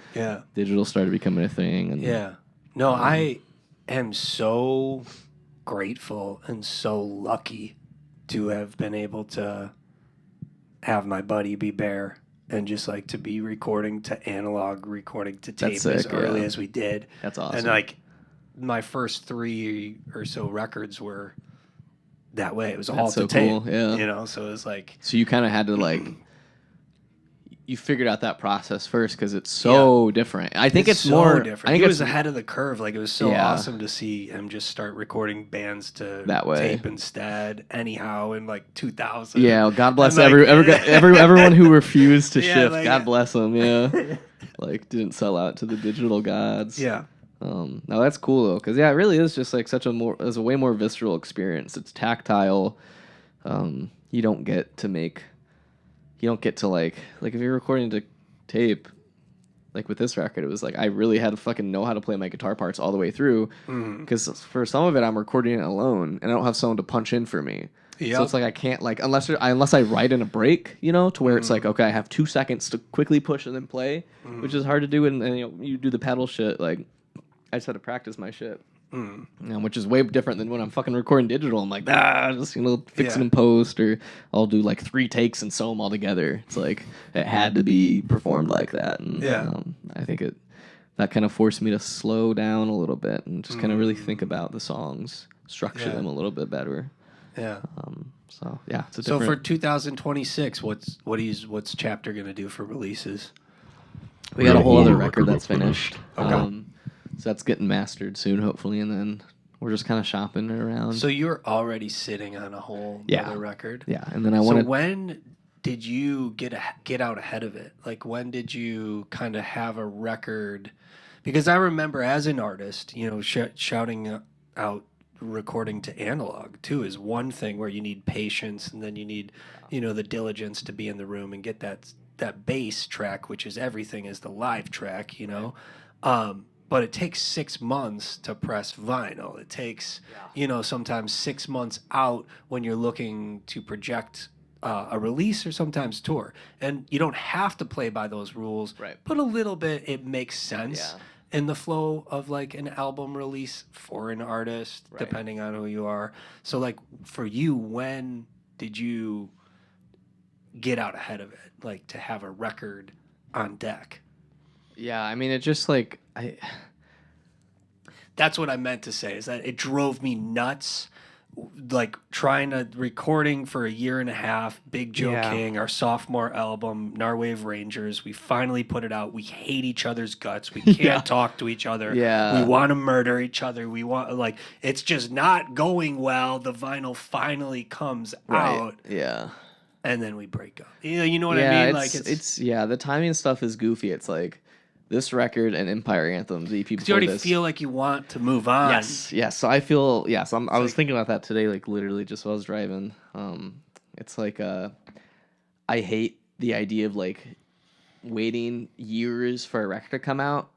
[SPEAKER 2] digital started becoming a thing. And
[SPEAKER 1] no, I am so grateful and so lucky to have been able to have my buddy be Bear and just like to be recording to analog, recording to tape as early as we did.
[SPEAKER 2] That's awesome.
[SPEAKER 1] And like my first 3 or so records were that way. It was all to tape.
[SPEAKER 2] Cool. Yeah.
[SPEAKER 1] You know, so it was like.
[SPEAKER 2] So you kind of had to like. You figured out that process first because it's so different. I think it's
[SPEAKER 1] so
[SPEAKER 2] more
[SPEAKER 1] different. He was ahead of the curve. Like it was so awesome to see him just start recording bands to
[SPEAKER 2] that way.
[SPEAKER 1] Tape instead. Anyhow, in like 2000.
[SPEAKER 2] Yeah, well, God bless everyone who refused to shift. Like, God bless them. Yeah, like didn't sell out to the digital gods.
[SPEAKER 1] Yeah.
[SPEAKER 2] No, that's cool though, because it really is just like it's a way more visceral experience. It's tactile. You don't get to like if you're recording to tape, like with this record, it was like I really had to fucking know how to play my guitar parts all the way through, because for some of it I'm recording it alone and I don't have someone to punch in for me. So it's like I can't like unless I write in a break, to where it's like okay, I have 2 seconds to quickly push and then play, which is hard to do, and you do the pedal shit. Like I just had to practice my shit. Which is way different than when I'm fucking recording digital. I'm like, just fix it in post, or I'll do like 3 takes and sew them all together. It's like it had to be performed like that, and I think that kind of forced me to slow down a little bit and just kind of really think about the songs, structure them a little bit better.
[SPEAKER 1] Yeah.
[SPEAKER 2] So yeah, it's
[SPEAKER 1] so for 2026, what's Chaepter gonna do for releases?
[SPEAKER 2] We got a whole other record that's finished.
[SPEAKER 1] Okay.
[SPEAKER 2] So that's getting mastered soon, hopefully, and then we're just kind of shopping it around.
[SPEAKER 1] So you're already sitting on a whole other record?
[SPEAKER 2] Yeah, and then I wanted...
[SPEAKER 1] So when did you get out ahead of it? Like, when did you kind of have a record? Because I remember as an artist, shouting out recording to analog, too, is one thing where you need patience, and then you need, the diligence to be in the room and get that bass track, which is everything, is the live track, But it takes 6 months to press vinyl. It takes, sometimes 6 months out when you're looking to project a release or sometimes tour. And you don't have to play by those rules, but a little bit it makes sense in the flow of like an album release for an artist, depending on who you are. So like for you, when did you get out ahead of it, like to have a record on deck?
[SPEAKER 2] Yeah, I mean, it just like
[SPEAKER 1] that's what I meant to say, is that it drove me nuts. Like recording for a year and a half, Big Joe King, our sophomore album, Narwave Rangers. We finally put it out. We hate each other's guts. We can't talk to each other.
[SPEAKER 2] Yeah.
[SPEAKER 1] We want to murder each other. We want, it's just not going well. The vinyl finally comes out.
[SPEAKER 2] Yeah.
[SPEAKER 1] And then we break up. You know what I mean?
[SPEAKER 2] It's the timing stuff is goofy. It's like this record and Empire Anthems, EP before
[SPEAKER 1] you already feel like you want to move on.
[SPEAKER 2] Yes. So I feel, I was thinking about that today, like literally just while I was driving. It's like, I hate the idea of like waiting years for a record to come out.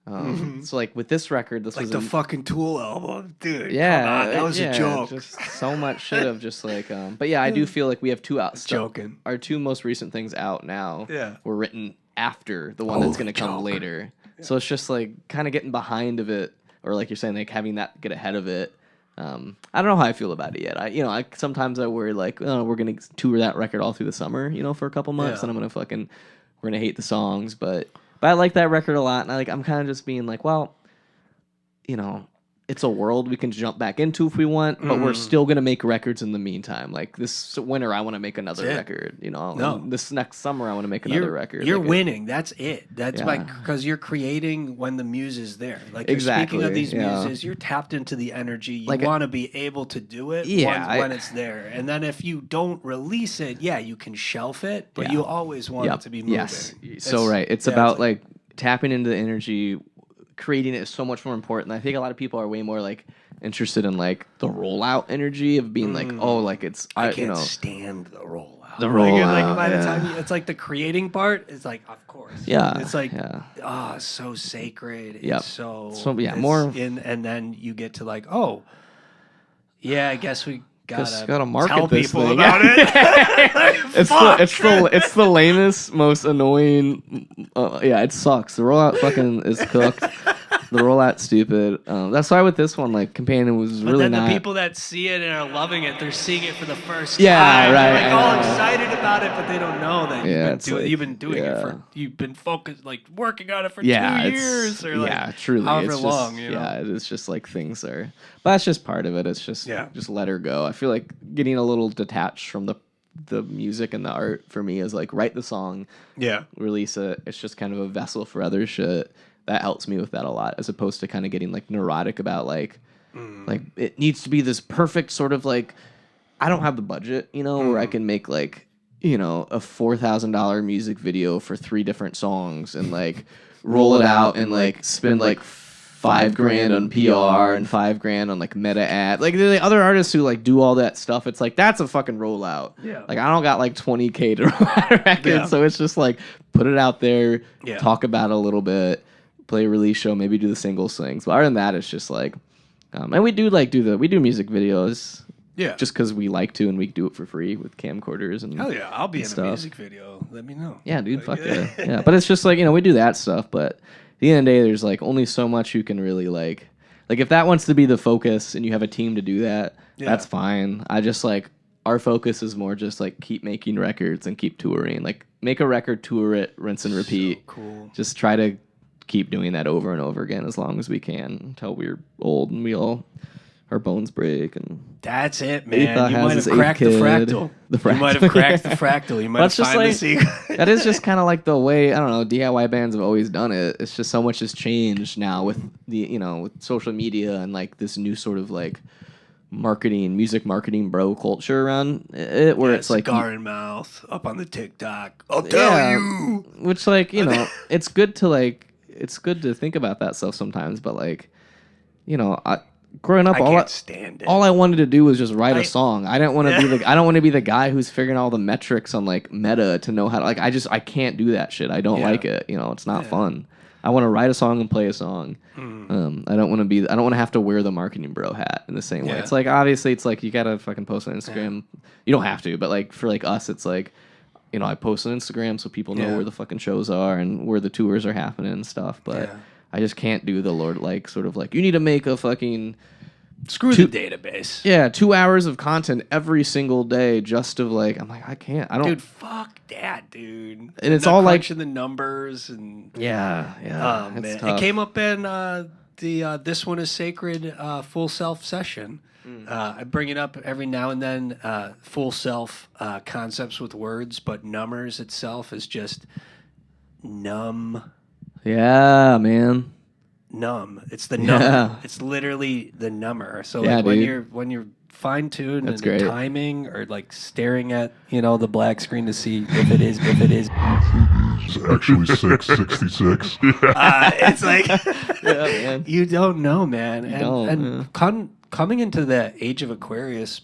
[SPEAKER 2] So like with this record, this was
[SPEAKER 1] the fucking Tool album, dude.
[SPEAKER 2] Yeah,
[SPEAKER 1] that was a joke.
[SPEAKER 2] Just so much shit of just like, but yeah, I do feel like we have two out.
[SPEAKER 1] Joking.
[SPEAKER 2] Our two most recent things out now.
[SPEAKER 1] Yeah.
[SPEAKER 2] Were written after the one that's going to come later. Yeah. So it's just like kind of getting behind of it, or like you're saying, like having that get ahead of it. I don't know how I feel about it yet. I sometimes I worry like, we're going to tour that record all through the summer, for a couple months, and I'm going to we're going to hate the songs, but I like that record a lot, and I'm kind of just being like, well, it's a world we can jump back into if we want, but we're still going to make records in the meantime. Like this winter, I want to make another record, this next summer, I want to make another record.
[SPEAKER 1] You're winning. That's it. That's because you're creating when the muse is there. Like speaking of these muses, you're tapped into the energy. You want to be able to do it when it's there. And then if you don't release it, you can shelf it, but you always want it to be moving.
[SPEAKER 2] Yes. So right. It's about like tapping into the energy. Creating it is so much more important. I think a lot of people are way more like interested in like the rollout energy of being like,
[SPEAKER 1] I can't stand the rollout.
[SPEAKER 2] The rollout.
[SPEAKER 1] By the time it's like the creating part, it's like, of course.
[SPEAKER 2] Yeah.
[SPEAKER 1] It's like, so sacred.
[SPEAKER 2] Yep.
[SPEAKER 1] It's so
[SPEAKER 2] more.
[SPEAKER 1] And then you get to like, I guess we
[SPEAKER 2] gotta market
[SPEAKER 1] tell
[SPEAKER 2] this
[SPEAKER 1] people
[SPEAKER 2] thing.
[SPEAKER 1] about it.
[SPEAKER 2] It's the lamest, most annoying. It sucks. The rollout fucking is cooked. The rollout's stupid. That's why with this one, like Companion was really
[SPEAKER 1] not.
[SPEAKER 2] But then
[SPEAKER 1] the people that see it and are loving it, they're seeing it for the first
[SPEAKER 2] time.
[SPEAKER 1] Right.
[SPEAKER 2] They're
[SPEAKER 1] like all excited about it, but they don't know that you've been doing it for. You've been focused, like working on it for 2 years or
[SPEAKER 2] truly,
[SPEAKER 1] however
[SPEAKER 2] it's
[SPEAKER 1] long.
[SPEAKER 2] Just, it's just like things are. But that's just part of it. It's just just let her go. I feel like getting a little detached from the music and the art for me is like write the song, release it. It's just kind of a vessel for other shit. That helps me with that a lot, as opposed to kind of getting like neurotic about like it needs to be this perfect sort of like, I don't have the budget, where I can make like, a $4,000 music video for 3 different songs and like roll it out and like spend like $5,000 on PR and $5,000 on like meta ad. Like the other artists who like do all that stuff, it's like that's a fucking rollout.
[SPEAKER 1] Yeah.
[SPEAKER 2] Like I don't got like $20,000 to roll out a record, so it's just like put it out there, talk about it a little bit, play a release show, maybe do the singles things. But other than that, it's just like, and we do music videos. Yeah. Just because we like to, and we do it for free with camcorders and
[SPEAKER 1] hell yeah, I'll be in
[SPEAKER 2] stuff.
[SPEAKER 1] A music video. Let me know.
[SPEAKER 2] Yeah, dude, fuck yeah. But it's just like, we do that stuff, but at the end of the day, there's like only so much you can really like if that wants to be the focus and you have a team to do that, that's fine. I just like, our focus is more just like keep making records and keep touring. Like make a record, tour it, rinse and repeat.
[SPEAKER 1] So cool.
[SPEAKER 2] Just try to keep doing that over and over again as long as we can until we're old and our bones break. And
[SPEAKER 1] that's it, man. You might have cracked the fractal. You might have cracked the fractal. You might have found the secret.
[SPEAKER 2] That is just kind of like the way, I don't know, DIY bands have always done it. It's just so much has changed now with the with social media and like this new sort of like music marketing bro culture around it, where it's like
[SPEAKER 1] cigar in mouth up on the TikTok. I'll tell you.
[SPEAKER 2] Which like it's good to think about that stuff sometimes, but like growing up, all I wanted to do was just write a song. I didn't want to be the guy who's figuring all the metrics on like meta to know how to I can't do that shit. I don't like it. It's not fun. I want to write a song and play a song. I don't want to have to wear the marketing bro hat in the same way. It's like, obviously it's like you gotta fucking post on Instagram. You don't have to, but like for like us, it's like, I post on Instagram so people know where the fucking shows are and where the tours are happening and stuff. But I just can't do the sort of like, you need to make a fucking
[SPEAKER 1] screw the database.
[SPEAKER 2] Yeah, 2 hours of content every single day just to like, I'm like, I can't. I don't.
[SPEAKER 1] Dude, fuck that, dude.
[SPEAKER 2] And it's all like
[SPEAKER 1] the numbers and
[SPEAKER 2] yeah.
[SPEAKER 1] Oh man, it came up in the This One Is Sacred Full Self session. I bring it up every now and then. Full self concepts with words, but numbers itself is just numb.
[SPEAKER 2] Yeah, man.
[SPEAKER 1] Numb. It's the number. Yeah. It's literally the number. So like when you're fine tuned and the timing, or like staring at the black screen to see if it is.
[SPEAKER 3] It's actually 666.
[SPEAKER 1] It's like
[SPEAKER 2] man.
[SPEAKER 1] You don't know, man. Coming into the age of Aquarius,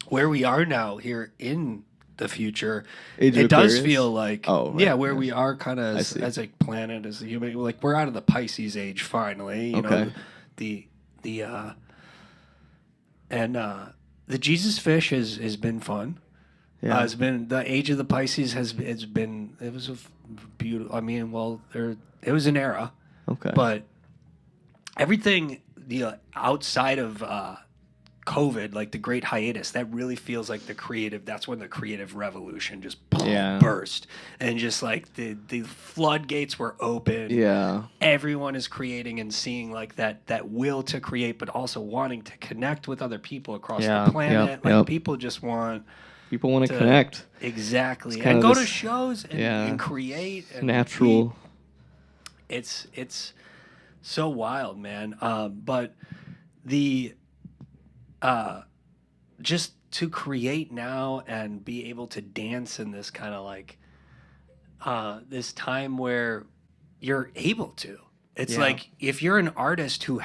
[SPEAKER 1] where we are now here in the future, it does feel like where we are kind of as a planet, as a human, like we're out of the Pisces age finally. You know, the Jesus fish has been fun. Yeah, it's been the age of the Pisces it was a beautiful. I mean, it was an era.
[SPEAKER 2] Okay,
[SPEAKER 1] but everything outside of COVID, like the great hiatus, that really feels like that's when the creative revolution just burst, and just like the floodgates were open.
[SPEAKER 2] Yeah,
[SPEAKER 1] everyone is creating and seeing like that will to create, but also wanting to connect with other people across the planet. People just want
[SPEAKER 2] to connect.
[SPEAKER 1] Exactly, and go to shows and create. And
[SPEAKER 2] natural.
[SPEAKER 1] It's so wild, man. But the just to create now and be able to dance in this kind of like this time where you're able to. It's like if you're an artist who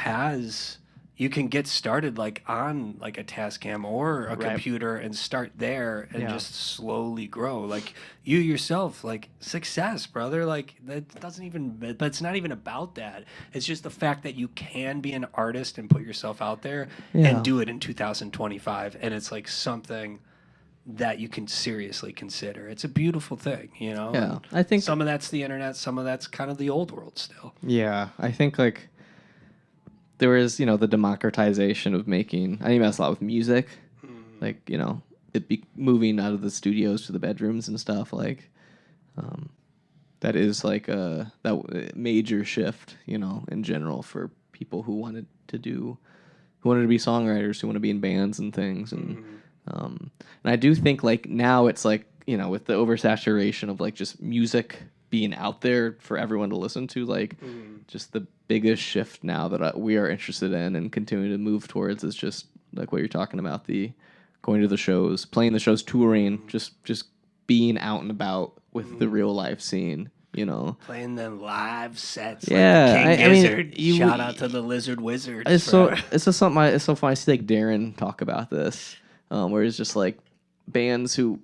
[SPEAKER 1] you can get started like on like a Tascam or a computer and start there and just slowly grow. Like you yourself, like success, brother. Like but it's not even about that. It's just the fact that you can be an artist and put yourself out there and do it in 2025. And it's like something that you can seriously consider. It's a beautiful thing,
[SPEAKER 2] Yeah,
[SPEAKER 1] And
[SPEAKER 2] I think
[SPEAKER 1] some of that's the internet, some of that's kind of the old world still.
[SPEAKER 2] Yeah, I think like there is, the democratization of making. I think that's a lot with music, like it be moving out of the studios to the bedrooms and stuff. Like, that is like that major shift, in general for people who wanted to be songwriters, who want to be in bands and things, and I do think like now it's like with the oversaturation of like just music being out there for everyone to listen to, like just the biggest shift now that we are interested in and continuing to move towards is just like what you're talking about, the going to the shows, playing the shows, touring, just being out and about with the real life scene,
[SPEAKER 1] playing them live sets.
[SPEAKER 2] Yeah,
[SPEAKER 1] like King Gizzard. Shout out to the Lizard Wizard.
[SPEAKER 2] It's so funny. It's so funny. I see like Darren talk about this, where it's just like bands who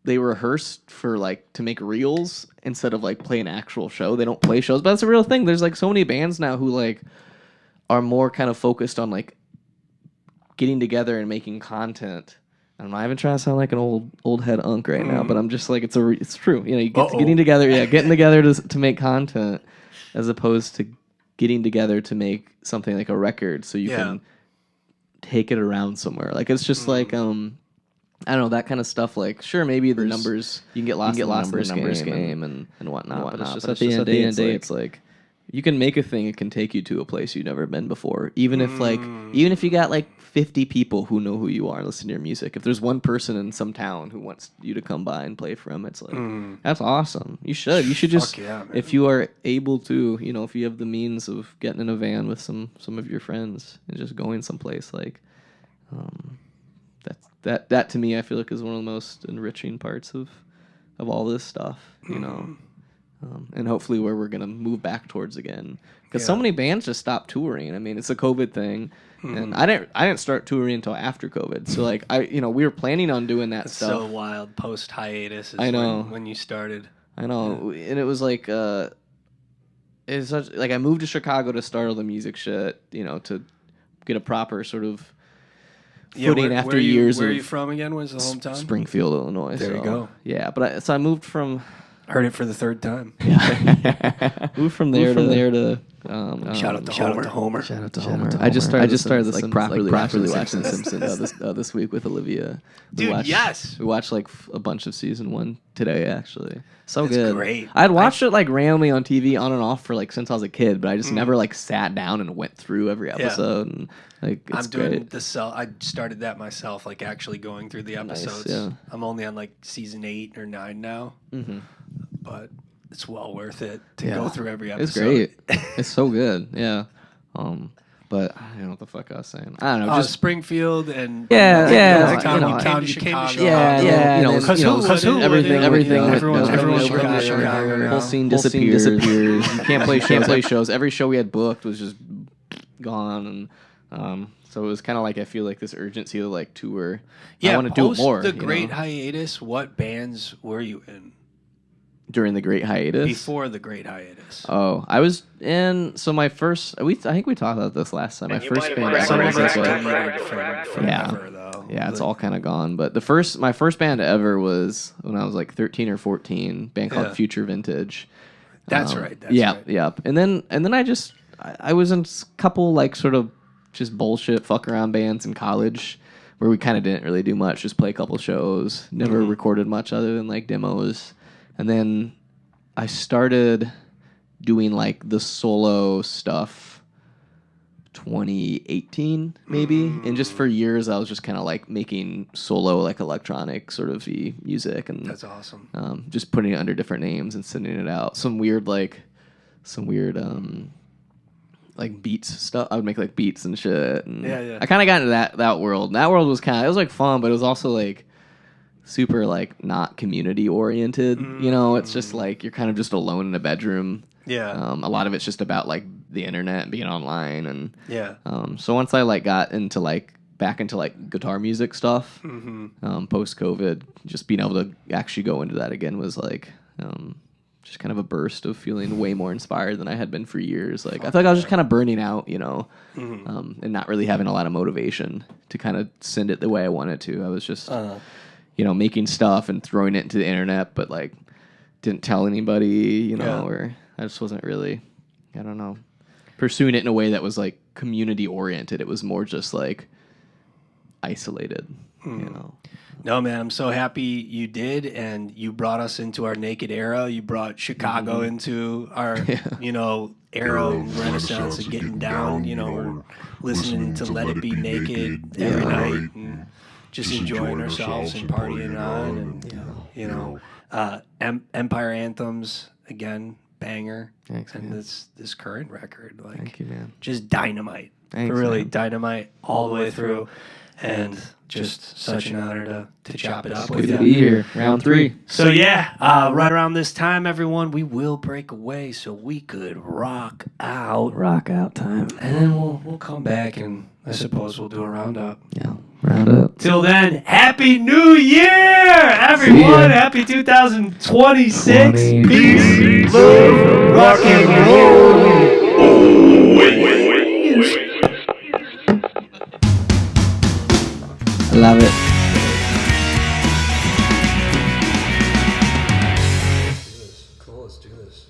[SPEAKER 2] they rehearse for like to make reels instead of like play an actual show. They don't play shows, but that's a real thing. There's like so many bands now who like are more kind of focused on like getting together and making content. I'm not even trying to sound like an old head unk right now, but I'm just like it's true. You getting together to make content as opposed to getting together to make something like a record so you can take it around somewhere. Like it's just like I don't know, that kind of stuff. Like, sure, maybe the numbers, you can get lost in the numbers game and whatnot. But it's just at the end of the day, it's like you can make a thing. It can take you to a place you've never been before. Even if you got like 50 people who know who you are and listen to your music. If there's one person in some town who wants you to come by and play for them, it's like that's awesome. You should just if you are able to, if you have the means of getting in a van with some of your friends and just going someplace like. That to me, I feel like is one of the most enriching parts of all this stuff, and hopefully where we're gonna move back towards again. Because so many bands just stopped touring. I mean, it's a COVID thing, and I didn't start touring until after COVID. So like we were planning on doing that stuff.
[SPEAKER 1] So wild post hiatus.
[SPEAKER 2] I know
[SPEAKER 1] when you started.
[SPEAKER 2] I know, and it was like it's such like I moved to Chicago to start all the music shit, to get a proper sort of. After years
[SPEAKER 1] where are you from again? Was the hometown?
[SPEAKER 2] Springfield, Illinois.
[SPEAKER 1] There you go.
[SPEAKER 2] Yeah, but I moved from.
[SPEAKER 1] Heard it for the third time.
[SPEAKER 2] Yeah, moved from there to
[SPEAKER 1] Shout out to Homer.
[SPEAKER 2] Shout out to Homer. I just started this like properly watching The Simpsons this week with Olivia.
[SPEAKER 1] Yes.
[SPEAKER 2] We watched like a bunch of season 1 today, actually. So
[SPEAKER 1] It's
[SPEAKER 2] good.
[SPEAKER 1] great.
[SPEAKER 2] I'd watched it like randomly on TV on and off for like since I was a kid, but I just never like sat down and went through every episode. And like it's
[SPEAKER 1] I'm doing
[SPEAKER 2] great.
[SPEAKER 1] the cell. I started that myself, like actually going through the episodes.
[SPEAKER 2] Nice, yeah.
[SPEAKER 1] I'm only on like season 8 or 9 now, but it's well worth it to go through every episode.
[SPEAKER 2] It's great. It's so good. Yeah. But I don't know what the fuck I was saying. I don't know. Just
[SPEAKER 1] Springfield and
[SPEAKER 2] you
[SPEAKER 1] came to Chicago.
[SPEAKER 2] You know, everything.
[SPEAKER 1] Everyone's
[SPEAKER 2] Chicago. The whole scene disappears. You can't play shows. Every show we had booked was just gone, and so it was kind of like I feel like this urgency to like tour. I want to do it more.
[SPEAKER 1] The Great Hiatus. What bands were you in?
[SPEAKER 2] During the Great Hiatus?
[SPEAKER 1] Before the Great Hiatus.
[SPEAKER 2] Oh, I was in. So my first. I think we talked about this last time. My first band. Yeah, it's all kind of gone. But my first band ever was when I was like 13 or 14. Band called Future Vintage.
[SPEAKER 1] That's right.
[SPEAKER 2] Yep. And then I was in a couple like sort of just bullshit fuck around bands in college where we kind of didn't really do much. Just play a couple shows. Never recorded much other than like demos. And then I started doing like the solo stuff 2018 maybe. And just for years I was just kind of like making solo like electronic sort of music, and
[SPEAKER 1] that's awesome.
[SPEAKER 2] Just putting it under different names and sending it out. Some weird like beats stuff. I would make like beats and shit. And I kind of got into that world. That world was it was like fun, but it was also like super like not community oriented. You know, it's just like you're kind of just alone in a bedroom. A lot of it's just about like the internet and being online, and so once I like got into like back into like guitar music stuff post COVID, just being able to actually go into that again was like just kind of a burst of feeling way more inspired than I had been for years. Like I felt like I was just kind of burning out, you know, and not really having a lot of motivation to kind of send it the way I wanted to. I was just you know, making stuff and throwing it into the internet, but like didn't tell anybody, you know, or I just wasn't really, I don't know, pursuing it in a way that was like community oriented. It was more just like isolated, you know.
[SPEAKER 1] No, man, I'm so happy you did, and you brought us into our naked era. You brought Chicago into our, you know, era and renaissance of getting down. You know, we're listening to Let It Be Naked every night and just enjoying ourselves and partying on, and you know, Empire Anthems again, banger.
[SPEAKER 2] Thanks,
[SPEAKER 1] and
[SPEAKER 2] man.
[SPEAKER 1] this current record, like,
[SPEAKER 2] thank you, man.
[SPEAKER 1] Just dynamite.
[SPEAKER 2] Thanks,
[SPEAKER 1] really
[SPEAKER 2] man.
[SPEAKER 1] Dynamite all the way through, and just such an honor to chop it up
[SPEAKER 2] Good
[SPEAKER 1] with
[SPEAKER 2] to
[SPEAKER 1] you.
[SPEAKER 2] be here. Round 3.
[SPEAKER 1] So right around this time, everyone, we will break away so we could rock out,
[SPEAKER 2] time.
[SPEAKER 1] and then we'll come back, and I suppose we'll do a roundup.
[SPEAKER 2] Yeah, round up.
[SPEAKER 1] Till then, Happy New Year, everyone! Happy 2026. Peace, love, rock and roll.
[SPEAKER 2] I love it.
[SPEAKER 1] Cool, let's do this.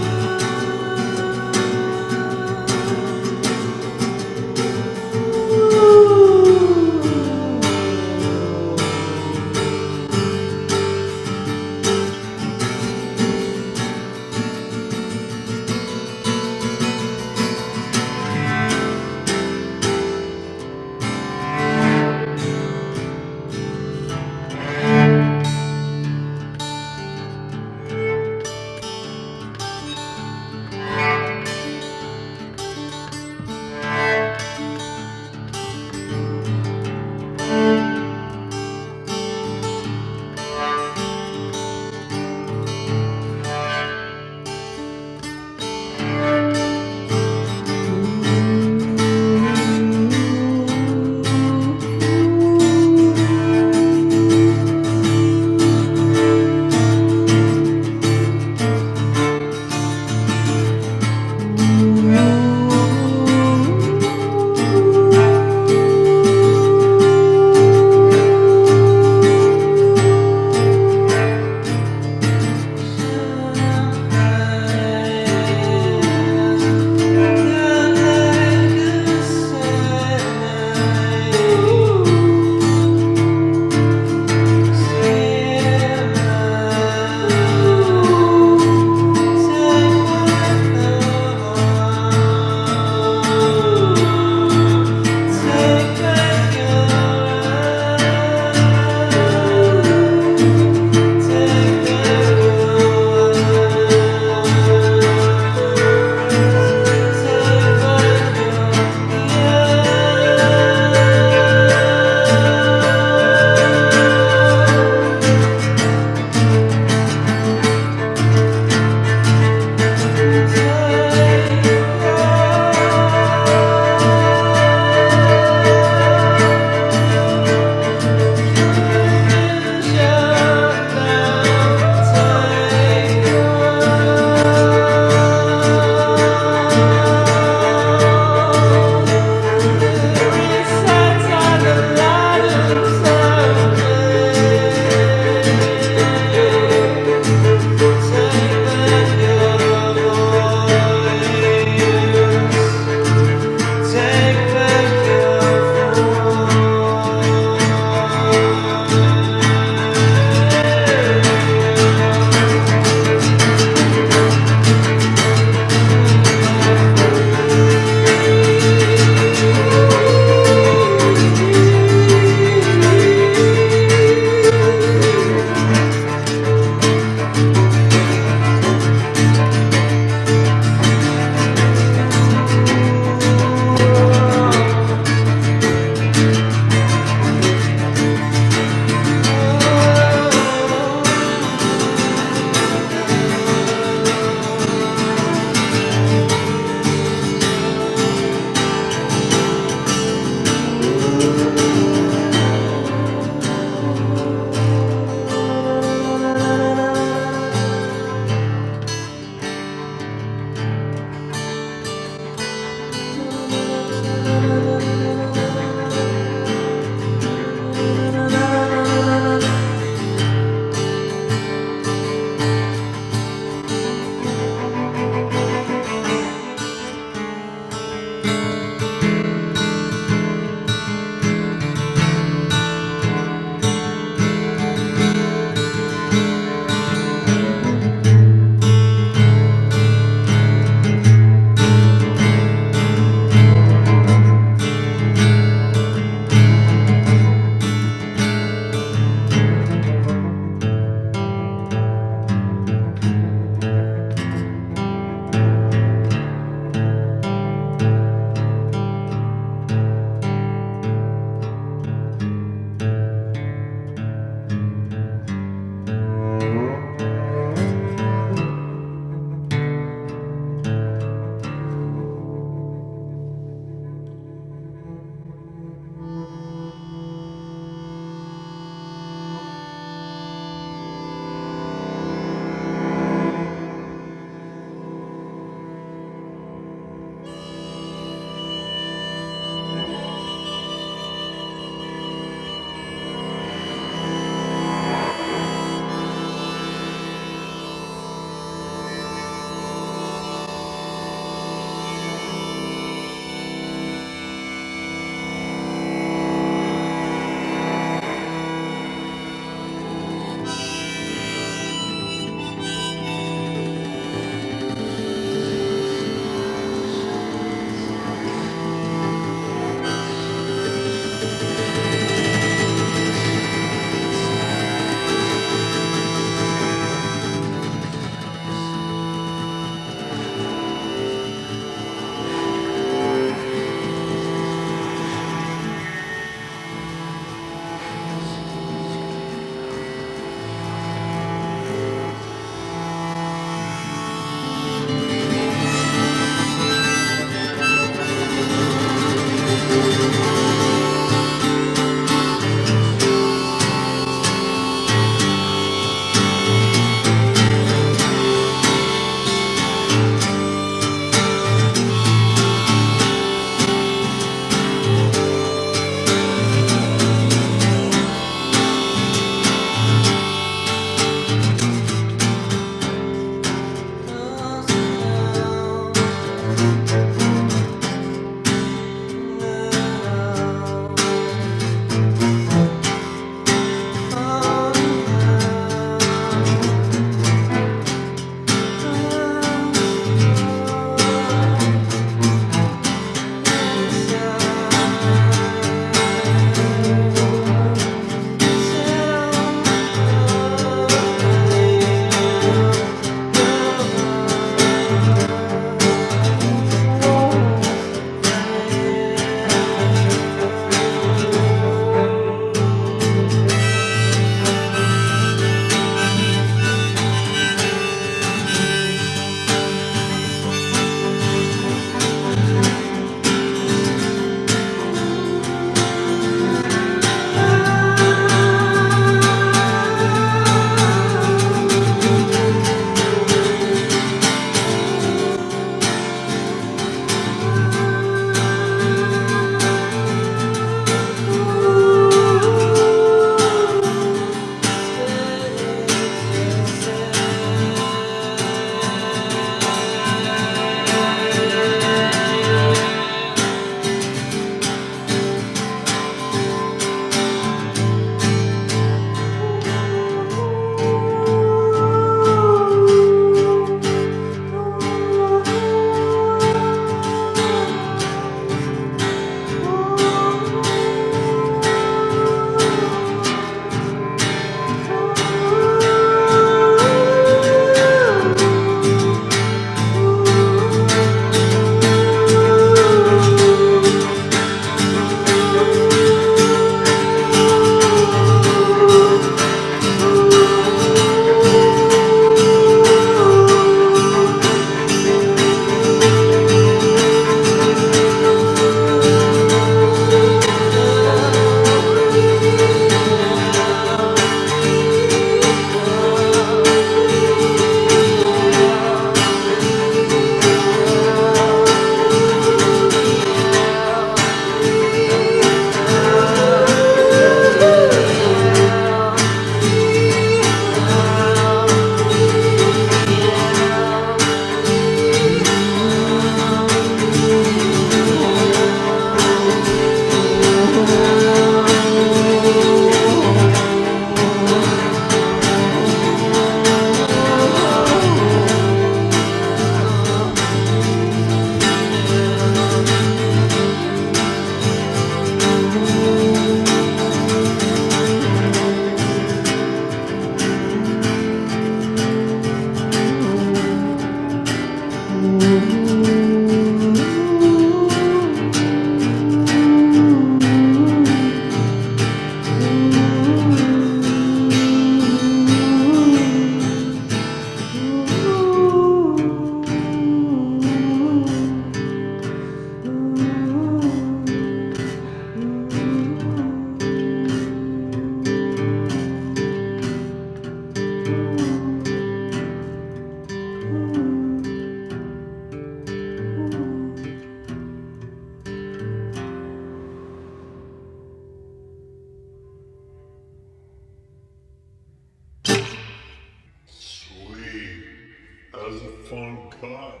[SPEAKER 3] funk cut.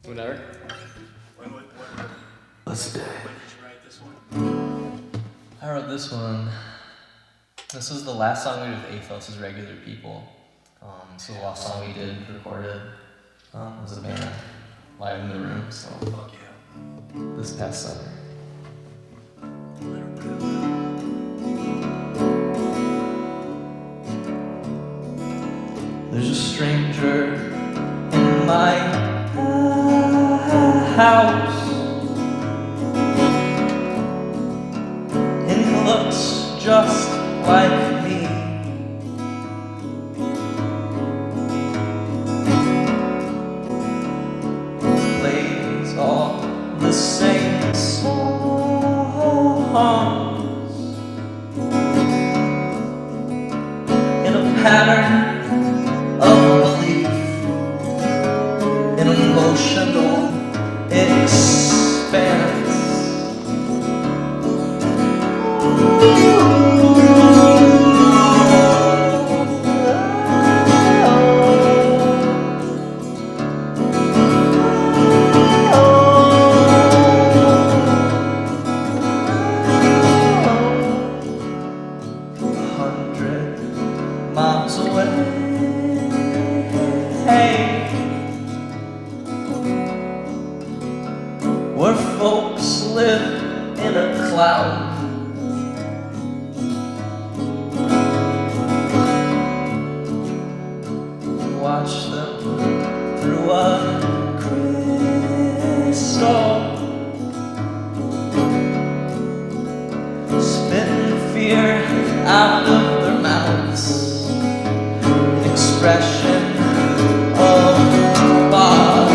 [SPEAKER 2] Whatever.
[SPEAKER 1] Let's do it.
[SPEAKER 4] I wrote this one. This was the last song we did with Athos as Regular People. This was the last song we did recorded as a band live in the room. So this past summer. There's a stranger in my house, and he looks just like me. Plays all the same songs in a pattern of belief, an emotional expanse. Miles away, where folks live in a cloud. Watch them through a crystal, spitting fear out of their mouths, an expression of boss.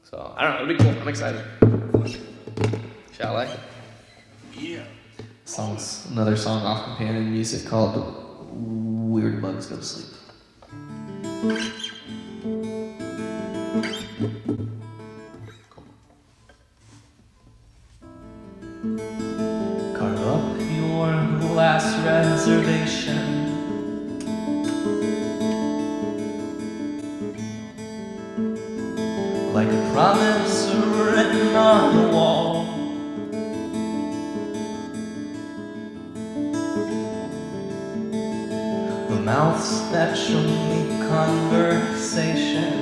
[SPEAKER 2] So I don't know, it'll be cool. I'm excited. Shall I?
[SPEAKER 1] Yeah.
[SPEAKER 4] Song's another song off Companion Music called Weird Bugs Go to Sleep. Carve up your last reservation, like a promise written on the wall. mouths that show me conversation.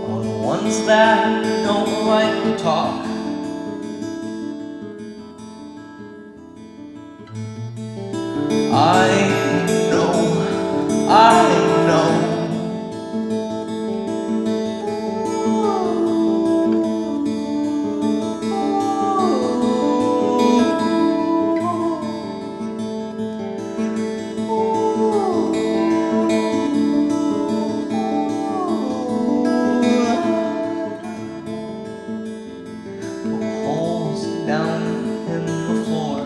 [SPEAKER 4] Are the ones that don't like to talk. I know. Holes down in the floor.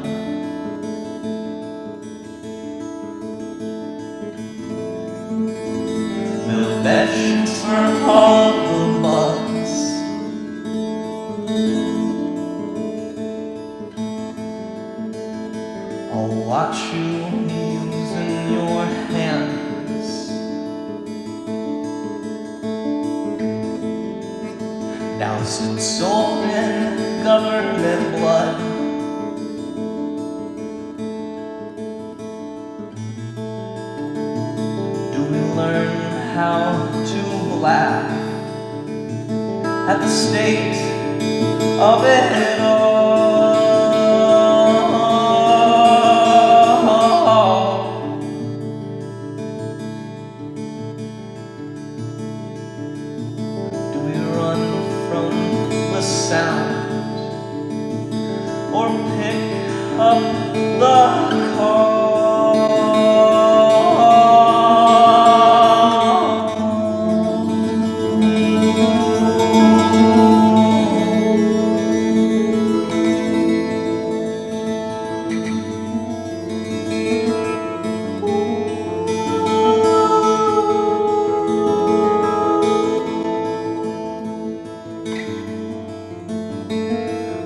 [SPEAKER 4] Little bedrooms for all the bugs. I'll watch you using your hands. Doused in salt and government blood. Do we learn how to laugh at the state of it all? Do we run from the sound or pick up the call?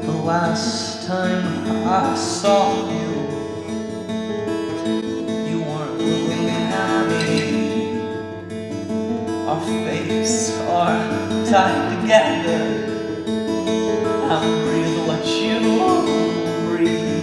[SPEAKER 4] The last time I saw you, you weren't looking happy. Our fates are tied together. I breathe what you breathe.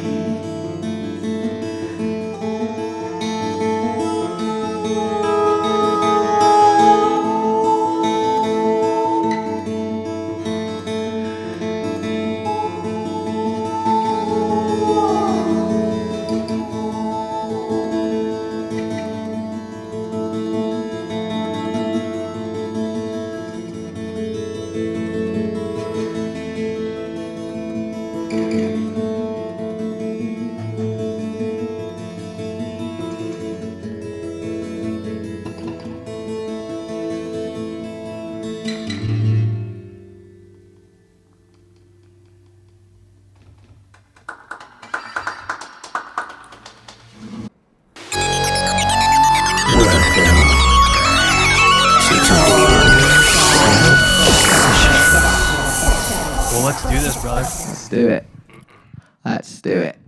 [SPEAKER 1] Well, let's do this, brother.
[SPEAKER 2] Let's do it. Let's do it.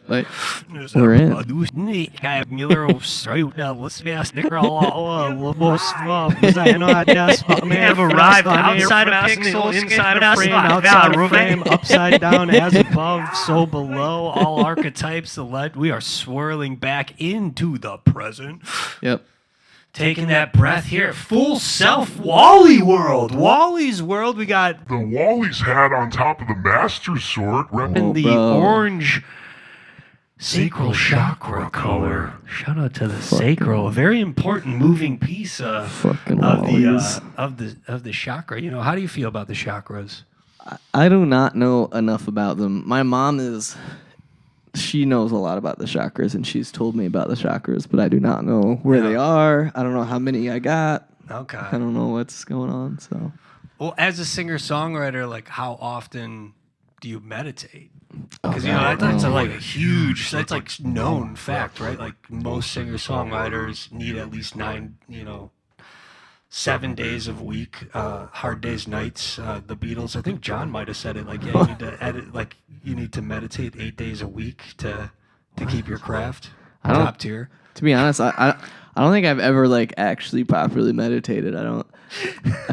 [SPEAKER 2] Like, we're in.
[SPEAKER 1] We have arrived outside of pixels, inside of frame, outside of frame, upside down, as above, so below, all archetypes elect. We are swirling back into the present.
[SPEAKER 2] Yep.
[SPEAKER 1] Taking that breath here. Full self Wally world. Wally's world. We got
[SPEAKER 3] The Wally's hat on top of the Master Sword.
[SPEAKER 1] in the orange sacral chakra color. Shout out to the sacral, a very important moving piece of the chakra. You know, how do you feel about the chakras?
[SPEAKER 2] I do not know enough about them. My mom she knows a lot about the chakras, and she's told me about the chakras, but I do not know where they are. I don't know how many I got.
[SPEAKER 1] Okay.
[SPEAKER 2] I don't know what's going on. So,
[SPEAKER 1] well, as a singer-songwriter, like, how often do you meditate? Because that's like a huge, that's like known fact, right? Like most singer-songwriters need at least 7 days of week, hard days, nights. The Beatles, I think John might have said it. Like, yeah, you need to edit. Like, you need to meditate 8 days a week to keep your craft top tier.
[SPEAKER 2] To be honest, I don't think I've ever like actually properly meditated. I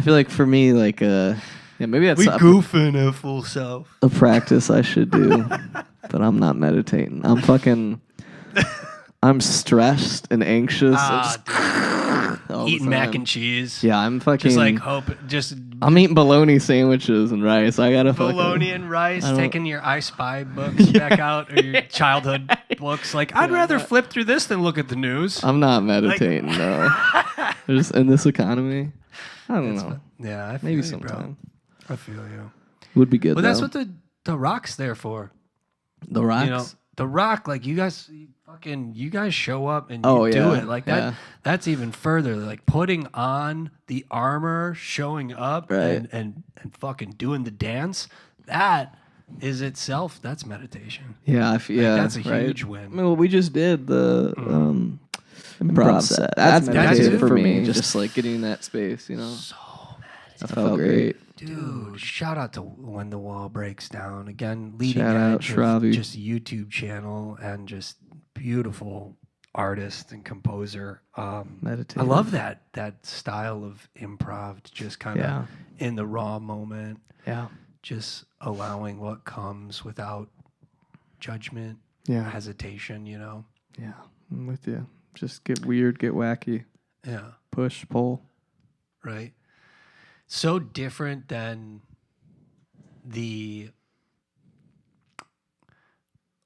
[SPEAKER 2] feel like for me, like maybe that's
[SPEAKER 1] goofing at Full Self.
[SPEAKER 2] A practice I should do, but I'm not meditating. I'm stressed and anxious.
[SPEAKER 1] Eating mac and cheese.
[SPEAKER 2] Yeah, I'm fucking
[SPEAKER 1] just like
[SPEAKER 2] I'm eating bologna sandwiches and rice. I gotta
[SPEAKER 1] bologna and rice. Taking your I Spy books back out, or your childhood books. Like, I'd rather flip through this than look at the news.
[SPEAKER 2] I'm not meditating though. Just in this economy, I don't know.
[SPEAKER 1] Yeah, I feel
[SPEAKER 2] maybe
[SPEAKER 1] you,
[SPEAKER 2] sometime.
[SPEAKER 1] Bro. I feel you.
[SPEAKER 2] Would be good.
[SPEAKER 1] Well, that's what the Rock's there for.
[SPEAKER 2] The Rock's.
[SPEAKER 1] You know, the Rock, like, you guys show up and you do it like that. Yeah. That's even further, like putting on the armor, showing up, and fucking doing the dance. That is itself. That's meditation.
[SPEAKER 2] Yeah,
[SPEAKER 1] that's a huge win.
[SPEAKER 2] I mean, well, we just did the improv set. That's meditative for me. Just like getting in that space, you know.
[SPEAKER 1] So
[SPEAKER 2] that felt great.
[SPEAKER 1] Dude, shout out to When the Wall Breaks Down. Again, leading
[SPEAKER 2] shout
[SPEAKER 1] edge
[SPEAKER 2] out, Shravi.
[SPEAKER 1] Just YouTube channel and just beautiful artist and composer.
[SPEAKER 2] Meditative.
[SPEAKER 1] I love that style of improv, just kind of in the raw moment.
[SPEAKER 2] Yeah.
[SPEAKER 1] Just allowing what comes without judgment, hesitation, you know?
[SPEAKER 2] Yeah, I'm with you. Just get weird, get wacky.
[SPEAKER 1] Yeah.
[SPEAKER 2] Push, pull.
[SPEAKER 1] Right. So different than the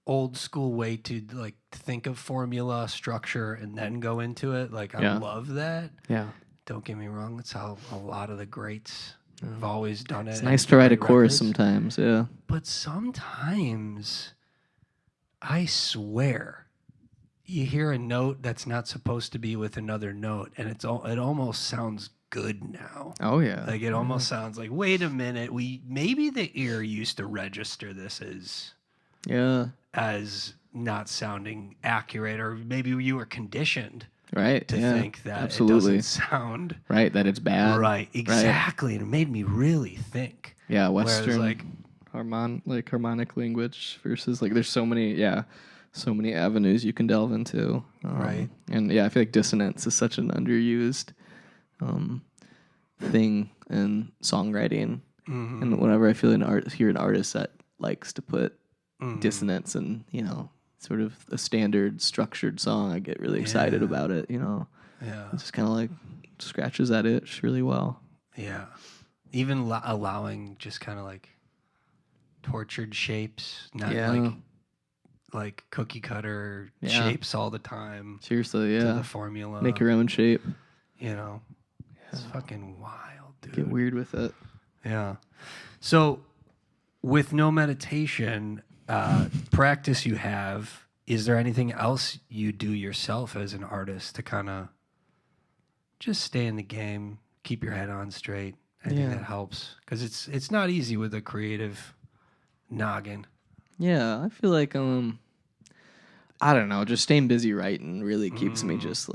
[SPEAKER 1] old school way to like think of formula, structure, and then go into it. Like, I love that.
[SPEAKER 2] Yeah.
[SPEAKER 1] Don't get me wrong. That's how a lot of the greats have always done it.
[SPEAKER 2] It's nice to write a chorus sometimes, yeah.
[SPEAKER 1] But sometimes, I swear, you hear a note that's not supposed to be with another note, and it almost sounds good now.
[SPEAKER 2] Oh yeah.
[SPEAKER 1] Like, it almost sounds like, wait a minute, maybe the ear used to register this as not sounding accurate, or maybe you were conditioned to think that it doesn't sound
[SPEAKER 2] right, that it's bad.
[SPEAKER 1] Right, exactly. Right. And it made me really think.
[SPEAKER 2] Yeah, Western harmonic language versus like there's so many avenues you can delve into.
[SPEAKER 1] Right.
[SPEAKER 2] And I feel like dissonance is such an underused thing in songwriting. Mm-hmm. And whenever I feel hear an artist that likes to put dissonance and, you know, sort of a standard structured song, I get really excited about it, you know.
[SPEAKER 1] Yeah.
[SPEAKER 2] It just kind of like scratches that itch really well.
[SPEAKER 1] Yeah. Even allowing just kind of like tortured shapes, not like cookie cutter shapes all the time.
[SPEAKER 2] Seriously,
[SPEAKER 1] to the formula.
[SPEAKER 2] Make your own shape.
[SPEAKER 1] You know. It's fucking wild, dude.
[SPEAKER 2] Get weird with it.
[SPEAKER 1] Yeah. So, with no meditation practice you have, is there anything else you do yourself as an artist to kind of just stay in the game, keep your head on straight? I think that helps, because it's not easy with a creative noggin.
[SPEAKER 2] Yeah, I feel like I don't know, just staying busy writing really keeps me just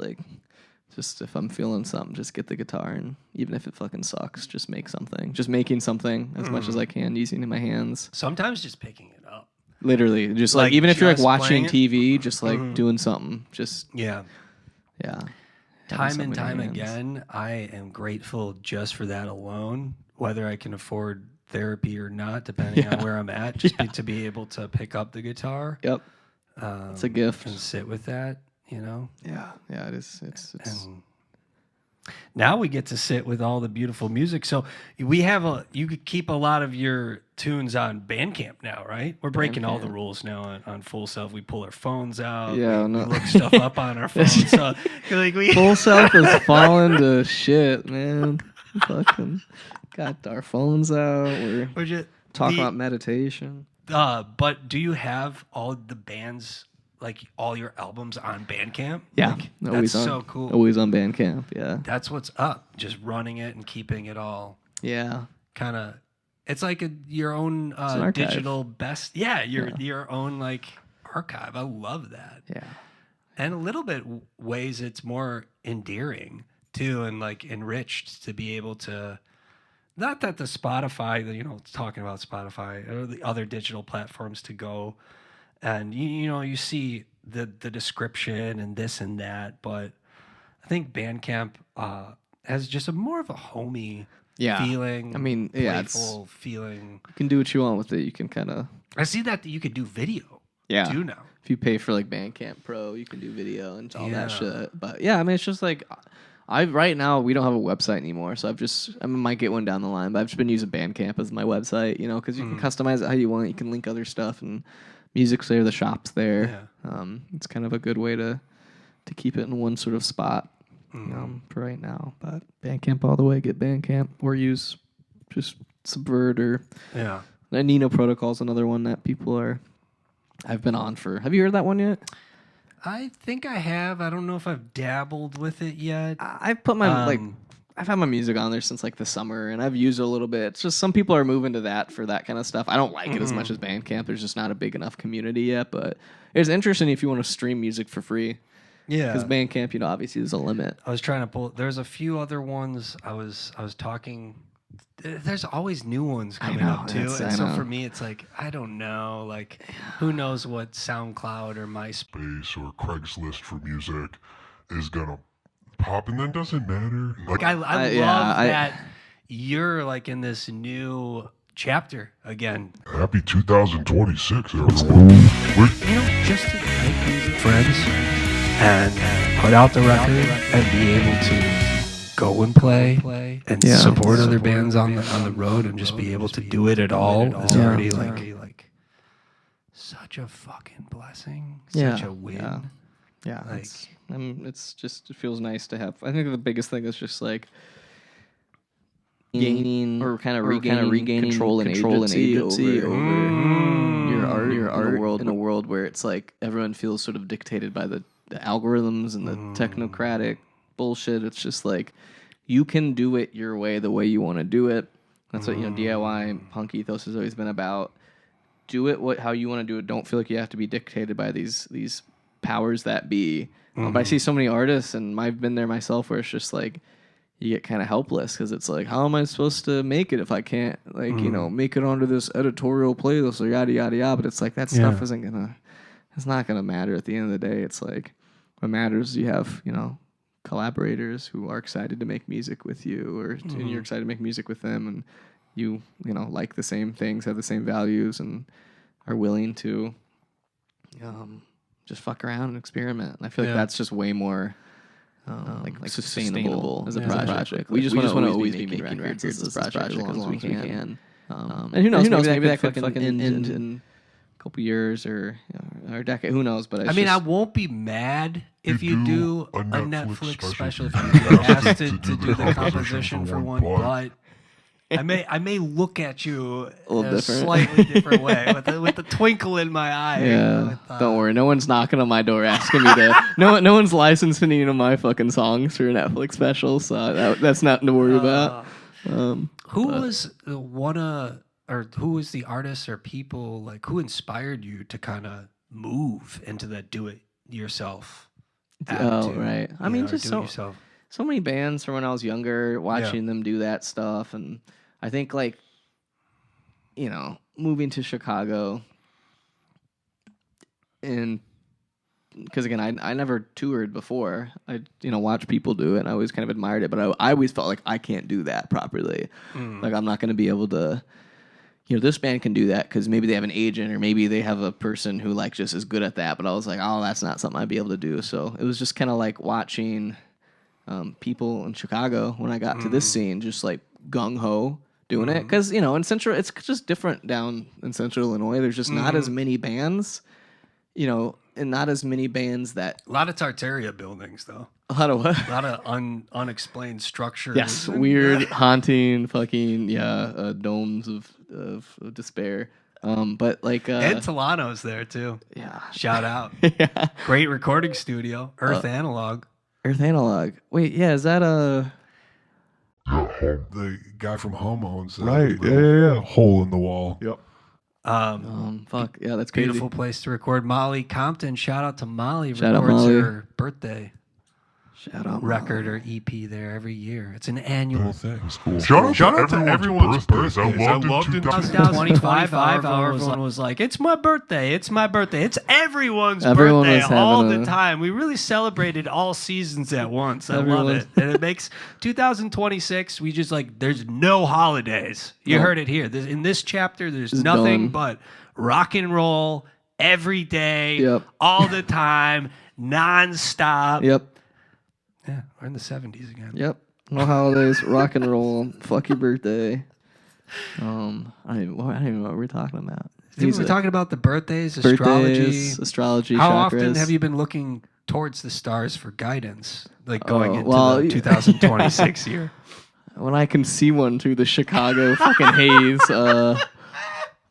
[SPEAKER 2] if I'm feeling something, just get the guitar, and even if it fucking sucks, just make something. Just making something as much as I can, using my hands.
[SPEAKER 1] Sometimes just picking it up.
[SPEAKER 2] Literally, just like even if you're like watching TV, just like doing something. Just yeah.
[SPEAKER 1] Time and time again, I am grateful just for that alone, whether I can afford therapy or not, depending on where I'm at, just to be able to pick up the guitar.
[SPEAKER 2] Yep. It's a gift.
[SPEAKER 1] And sit with that, you know?
[SPEAKER 2] Yeah, it is. It's
[SPEAKER 1] Now we get to sit with all the beautiful music. So you could keep a lot of your tunes on Bandcamp now, right? We're breaking all the rules now on Full Self. We pull our phones out.
[SPEAKER 2] Yeah,
[SPEAKER 1] we look stuff up on our phones. So
[SPEAKER 2] Full Self has fallen to shit, man. Fucking got our phones out. We're just talking about meditation.
[SPEAKER 1] But do you have all the bands, like all your albums on Bandcamp?
[SPEAKER 2] Yeah,
[SPEAKER 1] that's so cool.
[SPEAKER 2] Always on Bandcamp. Yeah,
[SPEAKER 1] that's what's up. Just running it and keeping it all.
[SPEAKER 2] Yeah,
[SPEAKER 1] kind of. It's like your own digital best. Yeah, your own like archive. I love that.
[SPEAKER 2] Yeah,
[SPEAKER 1] and a little bit ways it's more endearing too, and like enriched to be able to. Not that the Spotify, talking about Spotify or the other digital platforms to go, and you see the description and this and that, but I think Bandcamp has just more of a homey feeling.
[SPEAKER 2] I mean,
[SPEAKER 1] playful feeling.
[SPEAKER 2] You can do what you want with it. You can kind of.
[SPEAKER 1] I see that you could do video. Too now.
[SPEAKER 2] If you pay for like Bandcamp Pro, you can do video and all that shit. But yeah, I mean, it's just like. Right now we don't have a website anymore, so I might get one down the line, but I've just been using Bandcamp as my website, because you can customize it how you want. You can link other stuff, and music's there, the shop's there. Yeah. It's kind of a good way to keep it in one sort of spot for right now. But Bandcamp all the way, get Bandcamp, or use just Subvert or Nino Protocol's another one that I've been on for. Have you heard that one yet?
[SPEAKER 1] I think I have. I don't know if I've dabbled with it yet.
[SPEAKER 2] I've put I've had my music on there since like the summer, and I've used it a little bit. It's just some people are moving to that for that kind of stuff. I don't like it as much as Bandcamp. There's just not a big enough community yet, but it's interesting if you want to stream music for free. Yeah, because Bandcamp, obviously there's a limit.
[SPEAKER 1] I was trying to pull. There's a few other ones. I was talking. There's always new ones coming up too, and so for me, it's like I don't know, like who knows what SoundCloud or MySpace
[SPEAKER 3] or Craigslist for music is gonna pop, and then doesn't matter.
[SPEAKER 1] Like I love that you're like in this new chapter again.
[SPEAKER 3] Happy 2026, everyone.
[SPEAKER 1] Just to make music friends and put out the record and be able to go and play and support other bands on the road and just be able to do it at all is already like such a fucking blessing, such a win.
[SPEAKER 2] Yeah, like it's just it feels nice to have. I think the biggest thing is just like gaining or kind of regaining control and agency over your art in a world where it's like everyone feels sort of dictated by the algorithms and the technocratic bullshit. It's just like you can do it your way, the way you want to do it. That's what DIY punk ethos has always been about. Do it how you want to do it. Don't feel like you have to be dictated by these powers that be. But I see so many artists, and I've been there myself, where it's just like you get kind of helpless because it's like, how am I supposed to make it if I can't make it onto this editorial playlist or yada yada yada? But it's like that stuff it's not gonna matter at the end of the day. It's like what matters is you have collaborators who are excited to make music with you, or and you're excited to make music with them, and you like the same things, have the same values, and are willing to just fuck around and experiment. And I feel like that's just way more like sustainable as a project. We just want to always be making records as a project as long as we can. And who knows? Maybe that could fucking end in a couple years or a decade. Who knows? But
[SPEAKER 1] I won't be mad if you do a Netflix special. If you asked to do the composition for one, but I may look at you in a slightly different way with the twinkle in my eye.
[SPEAKER 2] Yeah, don't worry. No one's knocking on my door asking me to. No one's licensing my fucking songs for a Netflix special, so that's nothing to worry about.
[SPEAKER 1] Who was the artist or people like who inspired you to kind of move into that do it yourself attitude?
[SPEAKER 2] Oh, right. I mean, just so many bands from when I was younger, watching them do that stuff, and I think moving to Chicago, and because again, I never toured before. I watched people do it, and I always kind of admired it, but I always felt like I can't do that properly. Like I'm not going to be able to. This band can do that because maybe they have an agent or maybe they have a person who just is good at that. But I was like, oh, that's not something I'd be able to do. So it was just kind of like watching people in Chicago when I got to this scene, just like gung ho doing it, because in Central, it's just different down in Central Illinois. There's just not as many bands, and not as many bands that.
[SPEAKER 1] A lot of Tartaria buildings, though.
[SPEAKER 2] A lot of what?
[SPEAKER 1] A lot of unexplained structures.
[SPEAKER 2] Yes, weird, haunting, fucking domes of despair. But like
[SPEAKER 1] and Tolano's there too.
[SPEAKER 2] Yeah,
[SPEAKER 1] shout out.
[SPEAKER 2] Yeah,
[SPEAKER 1] great recording studio, Earth Analog.
[SPEAKER 2] Earth Analog. Wait, yeah, is that
[SPEAKER 3] the guy from Home owns that
[SPEAKER 5] right?
[SPEAKER 3] little hole in the wall.
[SPEAKER 5] Yep.
[SPEAKER 2] Fuck yeah, that's crazy.
[SPEAKER 1] Beautiful place to record. Molly Compton. Shout out to Molly.
[SPEAKER 2] Shout out
[SPEAKER 1] records
[SPEAKER 2] Molly.
[SPEAKER 1] her birthday.
[SPEAKER 2] Shout out
[SPEAKER 1] record or EP there every year. It's an annual
[SPEAKER 3] thing. It's cool.
[SPEAKER 5] Shout out to everyone's birthdays. I loved in
[SPEAKER 1] 2025. Everyone was like, "It's my birthday! It's my birthday! It's everyone's
[SPEAKER 2] Everyone
[SPEAKER 1] birthday
[SPEAKER 2] was
[SPEAKER 1] all
[SPEAKER 2] having
[SPEAKER 1] the time." We really celebrated all seasons at once. I love it, and it makes 2026. We just like there's no holidays. You heard it here. In this chapter, there's nothing but rock and roll every day, all the time, nonstop.
[SPEAKER 2] Yep.
[SPEAKER 1] Yeah, we're in the 70s again.
[SPEAKER 2] Yep. No holidays, rock and roll, fuck your birthday. I don't even know what we're talking about.
[SPEAKER 1] We're talking about the birthdays, astrology. How
[SPEAKER 2] chakras.
[SPEAKER 1] often have you been looking towards the stars for guidance, like going into the 2026 year?
[SPEAKER 2] When I can see one through the Chicago fucking haze. No,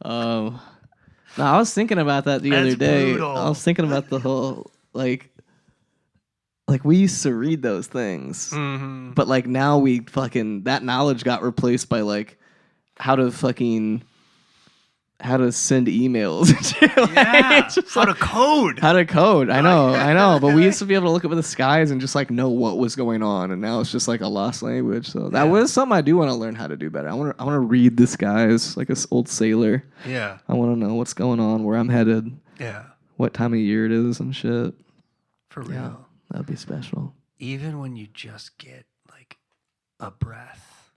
[SPEAKER 2] I was thinking about that the other day.
[SPEAKER 1] Brutal.
[SPEAKER 2] I was thinking about the whole like we used to read those things, but like now we fucking that knowledge got replaced by like how to send emails.
[SPEAKER 1] How to code.
[SPEAKER 2] How to code. I know. But we used to be able to look up at the skies and just like know what was going on, and now it's just like a lost language. So that was something I do want to learn how to do better. I want to read the skies like an old sailor.
[SPEAKER 1] Yeah.
[SPEAKER 2] I want to know what's going on, where I'm headed.
[SPEAKER 1] Yeah.
[SPEAKER 2] What time of year it is and shit.
[SPEAKER 1] For real.
[SPEAKER 2] Yeah, that'd be special.
[SPEAKER 1] Even when you just get like a breath,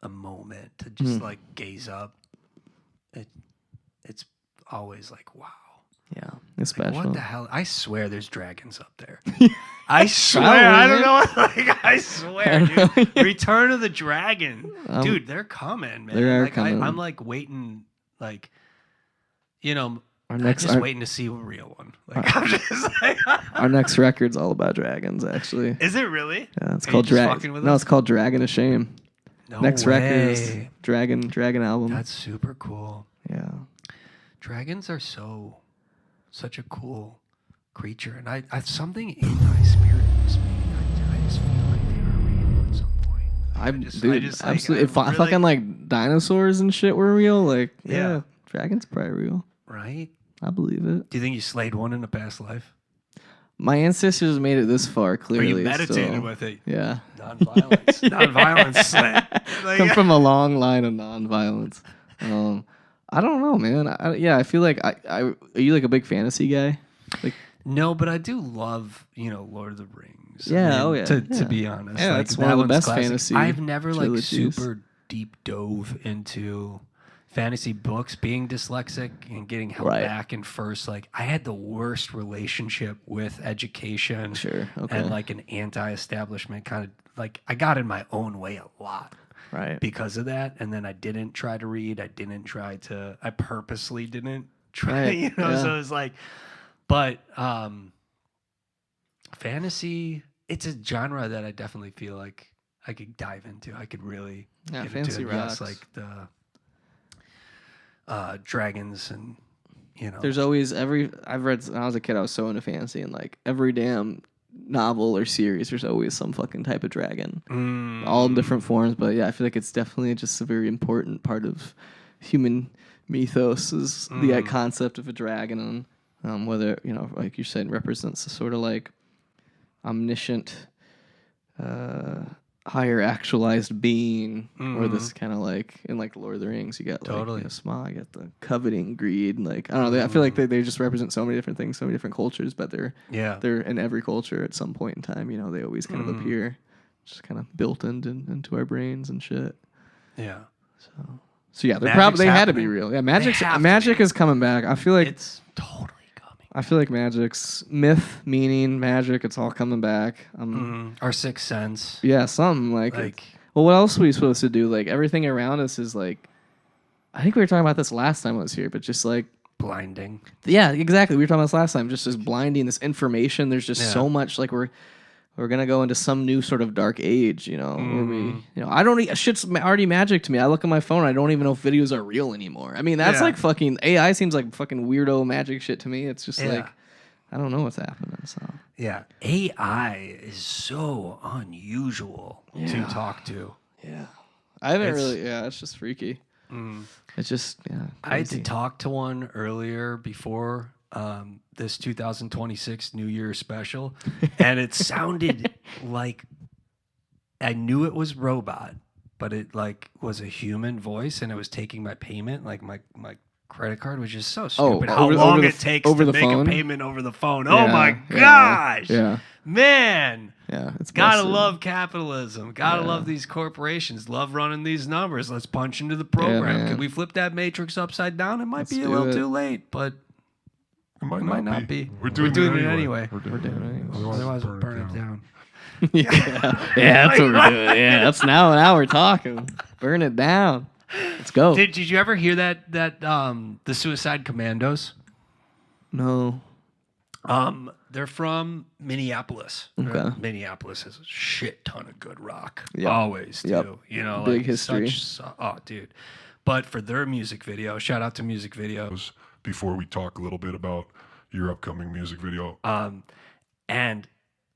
[SPEAKER 1] a moment to just like gaze up, it's always like, wow.
[SPEAKER 2] Yeah, it's special.
[SPEAKER 1] Like, what the hell? I swear there's dragons up there. I swear. I don't know. I swear, dude. Return of the Dragon. Dude, they're coming, man.
[SPEAKER 2] They're coming.
[SPEAKER 1] I'm like waiting, like, I'm
[SPEAKER 2] next,
[SPEAKER 1] just waiting to see a real one. Like, I'm just like,
[SPEAKER 2] our next record's all about dragons, actually.
[SPEAKER 1] Is it really?
[SPEAKER 2] Yeah, it's called Dragon. No, it's called Dragon of Shame.
[SPEAKER 1] No
[SPEAKER 2] next
[SPEAKER 1] way.
[SPEAKER 2] record is Dragon album.
[SPEAKER 1] That's super cool.
[SPEAKER 2] Yeah.
[SPEAKER 1] Dragons are such a cool creature, and I something in my spirit is making. I just feel like they were real at some point.
[SPEAKER 2] Absolutely. If fucking like dinosaurs and shit were real, like dragons probably real.
[SPEAKER 1] Right?
[SPEAKER 2] I believe it.
[SPEAKER 1] Do you think you slayed one in a past life?
[SPEAKER 2] My ancestors made it this far, clearly.
[SPEAKER 1] Or you meditated with it?
[SPEAKER 2] Yeah.
[SPEAKER 1] Non-violence. Nonviolence slay.
[SPEAKER 2] Come from a long line of non-violence. I don't know, man. I feel like are you like a big fantasy guy? Like
[SPEAKER 1] no, but I do love Lord of the Rings.
[SPEAKER 2] Yeah,
[SPEAKER 1] To be honest,
[SPEAKER 2] yeah,
[SPEAKER 1] like,
[SPEAKER 2] it's one of the best
[SPEAKER 1] classic.
[SPEAKER 2] fantasy.
[SPEAKER 1] I've never
[SPEAKER 2] trilogies.
[SPEAKER 1] like super deep dove into fantasy books. Being dyslexic and getting held back in first, like I had the worst relationship with education.
[SPEAKER 2] Sure, okay.
[SPEAKER 1] And like an anti-establishment kind of like I got in my own way a lot.
[SPEAKER 2] Right.
[SPEAKER 1] Because of that. And then I didn't try to read. I purposely didn't try,
[SPEAKER 2] Right.
[SPEAKER 1] So it's like, but fantasy, it's a genre that I definitely feel like I could dive into. I could really get
[SPEAKER 2] fantasy
[SPEAKER 1] into it.
[SPEAKER 2] rocks.
[SPEAKER 1] Yes, like the dragons and,
[SPEAKER 2] There's always I've read, when I was a kid, I was so into fantasy, and like every damn novel or series, there's always some fucking type of dragon, all in different forms. But yeah, I feel like it's definitely just a very important part of human mythos is the concept of a dragon, and whether like you said, represents a sort of like omniscient, higher actualized being, or this kind of like in like Lord of the Rings, you got like Smaug, you got the coveting, greed, like I don't know. I feel like they just represent so many different things, so many different cultures, but they're in every culture at some point in time. They always kind of appear, just kind of built into our brains and shit.
[SPEAKER 1] Yeah.
[SPEAKER 2] So yeah, they had to be real. Yeah, magic is coming back. I feel like
[SPEAKER 1] it's totally coming
[SPEAKER 2] I feel like magic's myth, meaning, magic. It's all coming back.
[SPEAKER 1] Our sixth sense.
[SPEAKER 2] Yeah, something like. Well, what else are we supposed to do? Like everything around us is like. I think we were talking about this last time I was here, but just like
[SPEAKER 1] blinding.
[SPEAKER 2] Yeah, exactly. We were talking about this last time. Just blinding. This information. There's just so much. Like we're gonna go into some new sort of dark age. Where we. I don't. Shit's already magic to me. I look at my phone. I don't even know if videos are real anymore. I mean, that's like fucking AI. Seems like fucking weirdo magic shit to me. It's just like. I don't know what's happening. So
[SPEAKER 1] yeah, AI is so unusual to talk to.
[SPEAKER 2] Yeah, I haven't really. Yeah, it's just freaky. It's just
[SPEAKER 1] I had to talk to one earlier before this 2026 New Year special, and it sounded like I knew it was robot, but it like was a human voice, and it was taking my payment, like my credit card was just so stupid. How long it takes to make a payment over the phone. Oh my gosh.
[SPEAKER 2] Yeah.
[SPEAKER 1] Man.
[SPEAKER 2] Yeah. It's
[SPEAKER 1] gotta love capitalism. Gotta love these corporations. Love running these numbers. Let's punch into the program. Could we flip that matrix upside down? It might be a little too late, but it might not be.
[SPEAKER 3] We're doing it anyway.
[SPEAKER 2] We're doing it anyway.
[SPEAKER 1] Otherwise we'll burn it down.
[SPEAKER 2] Yeah, that's what we're doing. Yeah, that's now we're talking. Burn it down. Let's go.
[SPEAKER 1] Did you ever hear that the Suicide Commandos?
[SPEAKER 2] No.
[SPEAKER 1] They're from Minneapolis.
[SPEAKER 2] Okay.
[SPEAKER 1] Minneapolis has a shit ton of good rock.
[SPEAKER 2] Yep.
[SPEAKER 1] Always do.
[SPEAKER 2] Yep. Big history.
[SPEAKER 1] Oh, dude. But for their music video, shout out to music videos.
[SPEAKER 3] Before we talk a little bit about your upcoming music video.
[SPEAKER 1] And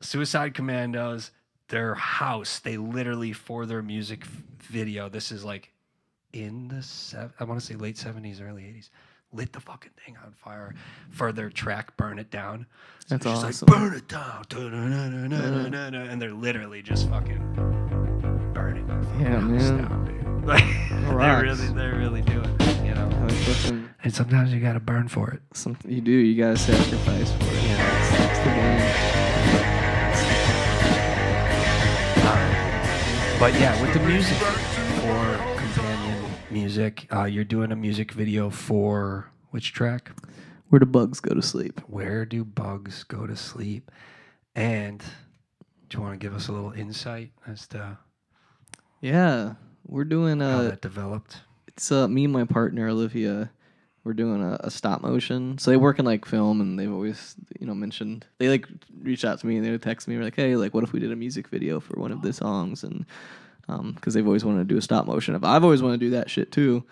[SPEAKER 1] Suicide Commandos, their house, they literally, for their music video, this is like in the I want to say late 70s, early 80s, lit the fucking thing on fire for their track Burn It Down. So
[SPEAKER 2] that's awesome.
[SPEAKER 1] Like, burn it down. And they're literally just fucking burning the fucking house down, dude. Like, they really do it, And sometimes you gotta burn for it.
[SPEAKER 2] You do. You gotta sacrifice for it.
[SPEAKER 1] Yeah,
[SPEAKER 2] that's the
[SPEAKER 1] game. But yeah, with the music for companion music, you're doing a music video for which track?
[SPEAKER 2] Where Do Bugs Go to Sleep?
[SPEAKER 1] Where Do Bugs Go to Sleep? And do you want to give us a little insight as to
[SPEAKER 2] we're doing
[SPEAKER 1] how that developed?
[SPEAKER 2] It's me and my partner Olivia. We're doing a stop motion. So they work in like film, and they've always mentioned, they like reached out to me and they would text me like, hey, like what if we did a music video for one of the songs? And because they've always wanted to do a stop motion. I've always wanted to do that shit too.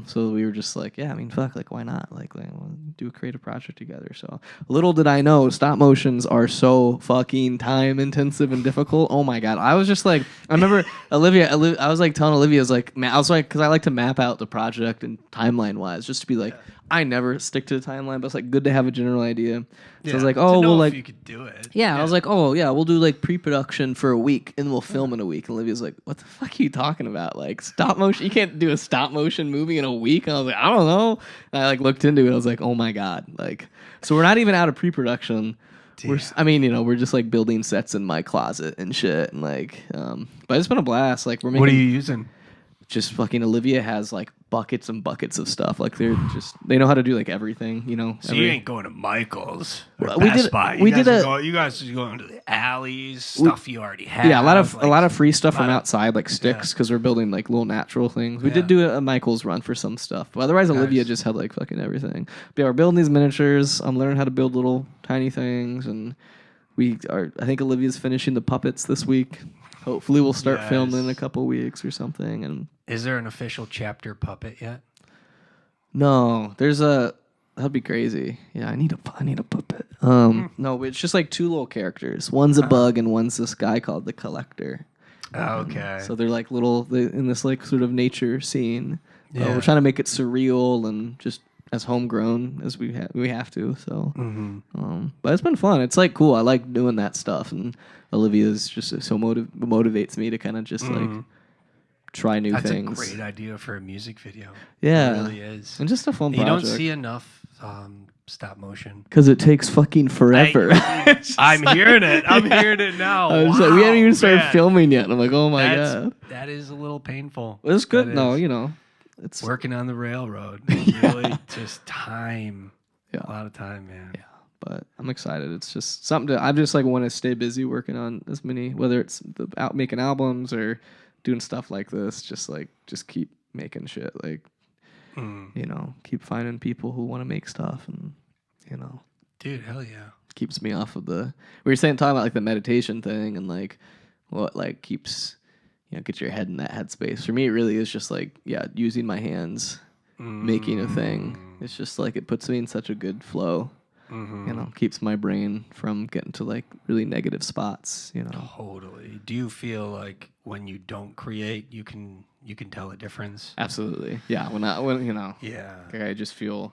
[SPEAKER 2] So we were just like, yeah, I mean, fuck, like why not? Like we'll do a creative project together. So little did I know, stop motions are so fucking time intensive and difficult. Oh my god, I was just like, I remember Olivia. I was like telling Olivia, I was like, because I like to map out the project and timeline wise, just to be like, I never stick to the timeline, but it's like good to have a general idea. So I was like, oh, well, like
[SPEAKER 1] you could do it.
[SPEAKER 2] Yeah, I was like, oh yeah, we'll do like pre-production for a week and we'll film in a week. And Olivia's like, what the fuck are you talking about? Like stop motion? You can't do a stop motion movie in a week. And I was like, I don't know. And I like looked into it. I was like, oh my god, like so we're not even out of pre-production. We're just like building sets in my closet and shit, and like, but it's been a blast. Like we're making.
[SPEAKER 1] What are you using?
[SPEAKER 2] Just fucking Olivia has like buckets and buckets of stuff. Like they know how to do like everything,
[SPEAKER 1] So you ain't going to Michael's or
[SPEAKER 2] we
[SPEAKER 1] Best
[SPEAKER 2] did,
[SPEAKER 1] Buy.
[SPEAKER 2] You guys are
[SPEAKER 1] going to the alleys, stuff you already have.
[SPEAKER 2] Yeah, a lot of free stuff from outside, like sticks, because we're building like little natural things. We did do a Michael's run for some stuff, but otherwise Olivia just had like fucking everything. But yeah, we're building these miniatures. I'm learning how to build little tiny things, and I think Olivia's finishing the puppets this week. Hopefully we'll start filming in a couple weeks or something. And
[SPEAKER 1] is there an official Chaepter puppet yet?
[SPEAKER 2] No, that'd be crazy. Yeah, I need a puppet. No, it's just like two little characters. One's a bug and one's this guy called the Collector.
[SPEAKER 1] Okay.
[SPEAKER 2] So they're like in this like sort of nature scene. We're trying to make it surreal and just as homegrown as we have to. So, but it's been fun. It's like cool. I like doing that stuff, and Olivia's just so motivates me to kind of just like try new things.
[SPEAKER 1] That's a great idea for a music video.
[SPEAKER 2] Yeah,
[SPEAKER 1] it really is.
[SPEAKER 2] And just a fun project.
[SPEAKER 1] You don't see enough stop motion
[SPEAKER 2] because it takes fucking forever.
[SPEAKER 1] I'm hearing it. I'm hearing it now.
[SPEAKER 2] I was like, we haven't even started filming yet. And I'm like, oh my god,
[SPEAKER 1] that is a little painful.
[SPEAKER 2] It's good. No, it's
[SPEAKER 1] working on the railroad. Really, just time. A lot of time, man.
[SPEAKER 2] Yeah. But I'm excited. It's just something I just like want to stay busy working on as many, whether it's out making albums or doing stuff like this. Just keep making shit. Like, you know, keep finding people who want to make stuff, and you know,
[SPEAKER 1] dude, hell yeah,
[SPEAKER 2] keeps me off of the. We were talking about like the meditation thing and like what like keeps, you know, get your head in that headspace. For me, it really is just like using my hands, making a thing. It's just like it puts me in such a good flow. You know, keeps my brain from getting to like really negative spots, you know.
[SPEAKER 1] Totally. Do you feel like when you don't create, you can tell a difference?
[SPEAKER 2] Absolutely. Yeah. When you know.
[SPEAKER 1] Yeah.
[SPEAKER 2] Like I just feel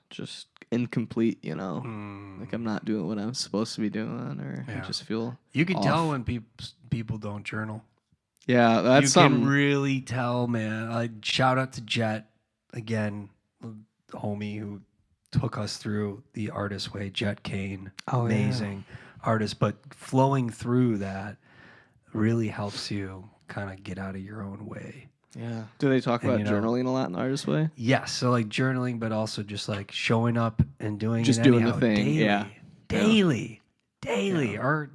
[SPEAKER 2] just incomplete, you know. Like I'm not doing what I'm supposed to be doing, or I just feel
[SPEAKER 1] you can
[SPEAKER 2] off.
[SPEAKER 1] tell when people don't journal.
[SPEAKER 2] Yeah, that's something.
[SPEAKER 1] You can really tell, man. Shout out to Jet. Again, the homie who took us through the artist way, Jet Kane, amazing artist, but flowing through that really helps you kind of get out of your own way.
[SPEAKER 2] Yeah. Do they talk about journaling a lot in the artist way?
[SPEAKER 1] Yes. So like journaling, but also just like showing up and doing
[SPEAKER 2] just
[SPEAKER 1] it
[SPEAKER 2] doing
[SPEAKER 1] anyhow,
[SPEAKER 2] the thing.
[SPEAKER 1] Daily, or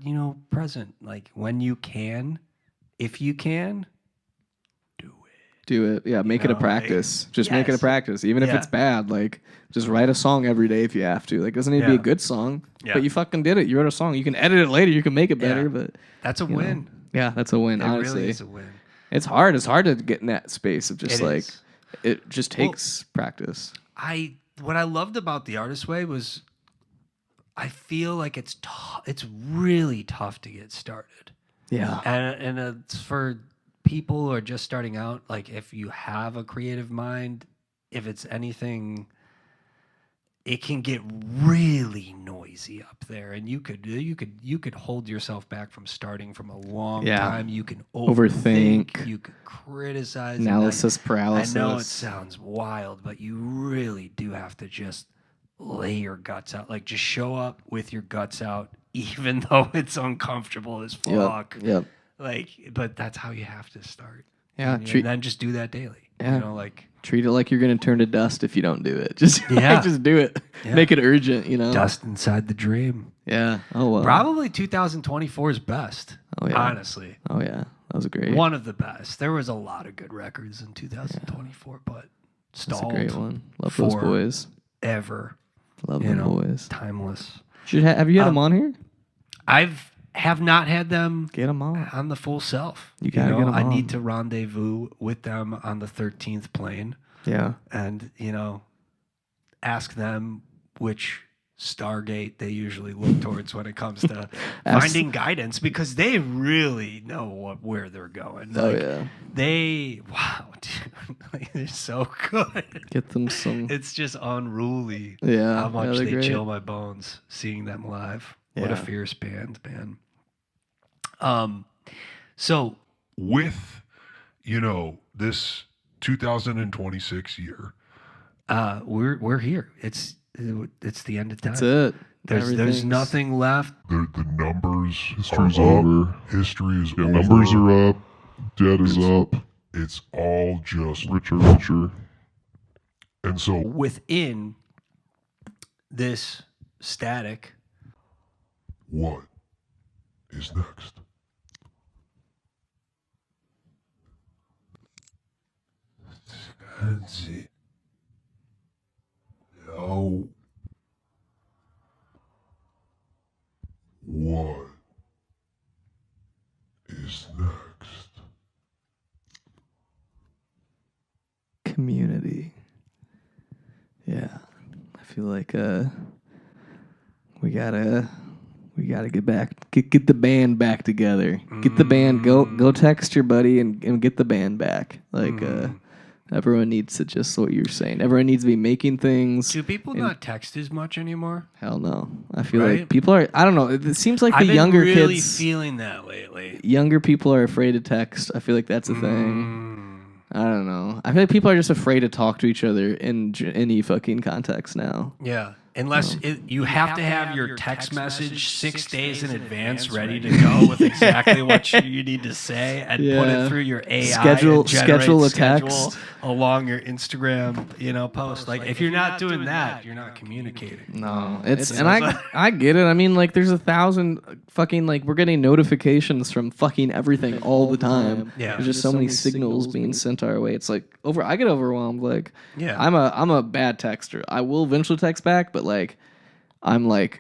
[SPEAKER 1] present. Like when you can, if you can.
[SPEAKER 2] Do it. Yeah, make it a practice. Just make it a practice. Even if it's bad, like, just write a song every day if you have to. Like, it doesn't need to be a good song, but you fucking did it. You wrote a song. You can edit it later. You can make it better, but...
[SPEAKER 1] That's a win.
[SPEAKER 2] Yeah, that's a win, honestly.
[SPEAKER 1] It really is a win.
[SPEAKER 2] It's hard. It's hard to get in that space of just, it just takes practice.
[SPEAKER 1] What I loved about the artist way was I feel like it's really tough to get started.
[SPEAKER 2] Yeah.
[SPEAKER 1] And it's for... people who are just starting out, like if you have a creative mind, if it's anything, it can get really noisy up there, and you could hold yourself back from starting from a long time. You can overthink. You could criticize.
[SPEAKER 2] Analysis paralysis.
[SPEAKER 1] I know it sounds wild, but you really do have to just lay your guts out. Like just show up with your guts out, even though it's uncomfortable as fuck.
[SPEAKER 2] Yep.
[SPEAKER 1] Like, but that's how you have to start.
[SPEAKER 2] Yeah.
[SPEAKER 1] And then just do that daily.
[SPEAKER 2] Yeah.
[SPEAKER 1] You know, like
[SPEAKER 2] treat it like you're gonna turn to dust if you don't do it. Just just do it. Yeah. Make it urgent. You know,
[SPEAKER 1] dust inside the dream.
[SPEAKER 2] Yeah. Oh well.
[SPEAKER 1] Probably 2024's best. Oh yeah. Honestly.
[SPEAKER 2] Oh yeah. That was great.
[SPEAKER 1] One of the best. There was a lot of good records in 2024, but stalled.
[SPEAKER 2] That's a great one. Love those boys.
[SPEAKER 1] Ever.
[SPEAKER 2] Love them boys.
[SPEAKER 1] Timeless.
[SPEAKER 2] Have you had them on here?
[SPEAKER 1] Have not had them
[SPEAKER 2] get them on
[SPEAKER 1] the Full Self.
[SPEAKER 2] You gotta get them on.
[SPEAKER 1] I need to rendezvous with them on the 13th plane.
[SPEAKER 2] Yeah.
[SPEAKER 1] And, ask them which Stargate they usually look towards when it comes to finding guidance, because they really know where they're going. Wow, dude. They're so good.
[SPEAKER 2] Get them some.
[SPEAKER 1] It's just unruly
[SPEAKER 2] how
[SPEAKER 1] much they chill my bones seeing them live. Yeah. What a fierce band, man. So
[SPEAKER 3] with, this 2026 year,
[SPEAKER 1] we're here. It's the end of time.
[SPEAKER 2] That's it.
[SPEAKER 1] There's nothing left.
[SPEAKER 5] The numbers history's over. History is over. Numbers are up. Debt is up. It's all just richer. And so
[SPEAKER 1] within this static,
[SPEAKER 5] what is next?
[SPEAKER 3] That's it. No. What is next?
[SPEAKER 2] Community. Yeah. I feel like we gotta get the band back together. Get the band, go text your buddy and get the band back. Like everyone needs to, just what you're saying. Everyone needs to be making things.
[SPEAKER 1] Do people not text as much anymore?
[SPEAKER 2] Hell no. I feel like people are, I don't know. It seems like the younger kids. I've been
[SPEAKER 1] really feeling that lately.
[SPEAKER 2] Younger people are afraid to text. I feel like that's a thing. I don't know. I feel like people are just afraid to talk to each other in any fucking context now.
[SPEAKER 1] Yeah. Unless you have to have your text message 6 days in advance ready to go with exactly what you need to say and put it through your AI.
[SPEAKER 2] Schedule a text
[SPEAKER 1] along your Instagram, post. Like if you're not doing that, you're not communicating.
[SPEAKER 2] No, I get it. I mean, like there's 1,000 fucking like we're getting notifications from fucking everything all the time.
[SPEAKER 1] Yeah,
[SPEAKER 2] there's just so many signals being sent our way. It's like I get overwhelmed. Like I'm a bad texter. I will eventually text back, but like it's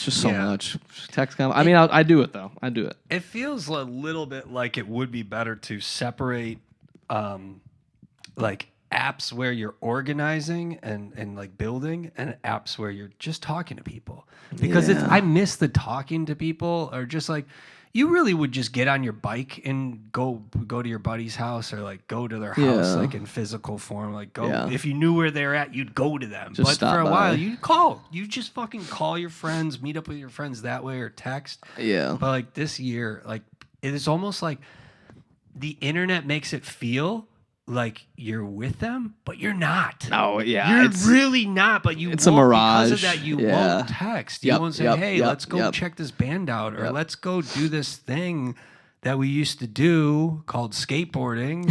[SPEAKER 2] just so much Tascam. I mean, I do it though. I do it.
[SPEAKER 1] It feels a little bit like it would be better to separate, like apps where you're organizing and like building, and apps where you're just talking to people. Because I miss the talking to people, or just like. You really would just get on your bike and go to your buddy's house, or like go to their house like in physical form. Like go if you knew where they're at, you'd go to them.
[SPEAKER 2] Just
[SPEAKER 1] but for a while, you'd call. You just fucking call your friends, meet up with your friends that way, or text.
[SPEAKER 2] Yeah.
[SPEAKER 1] But like this year, like it is almost like the internet makes it feel like you're with them, but you're not.
[SPEAKER 2] Oh yeah,
[SPEAKER 1] you're really not. But you
[SPEAKER 2] it's a mirage.
[SPEAKER 1] Because of that, you won't text. You won't say, "Hey, let's go check this band out," or "Let's go do this thing that we used to do called skateboarding."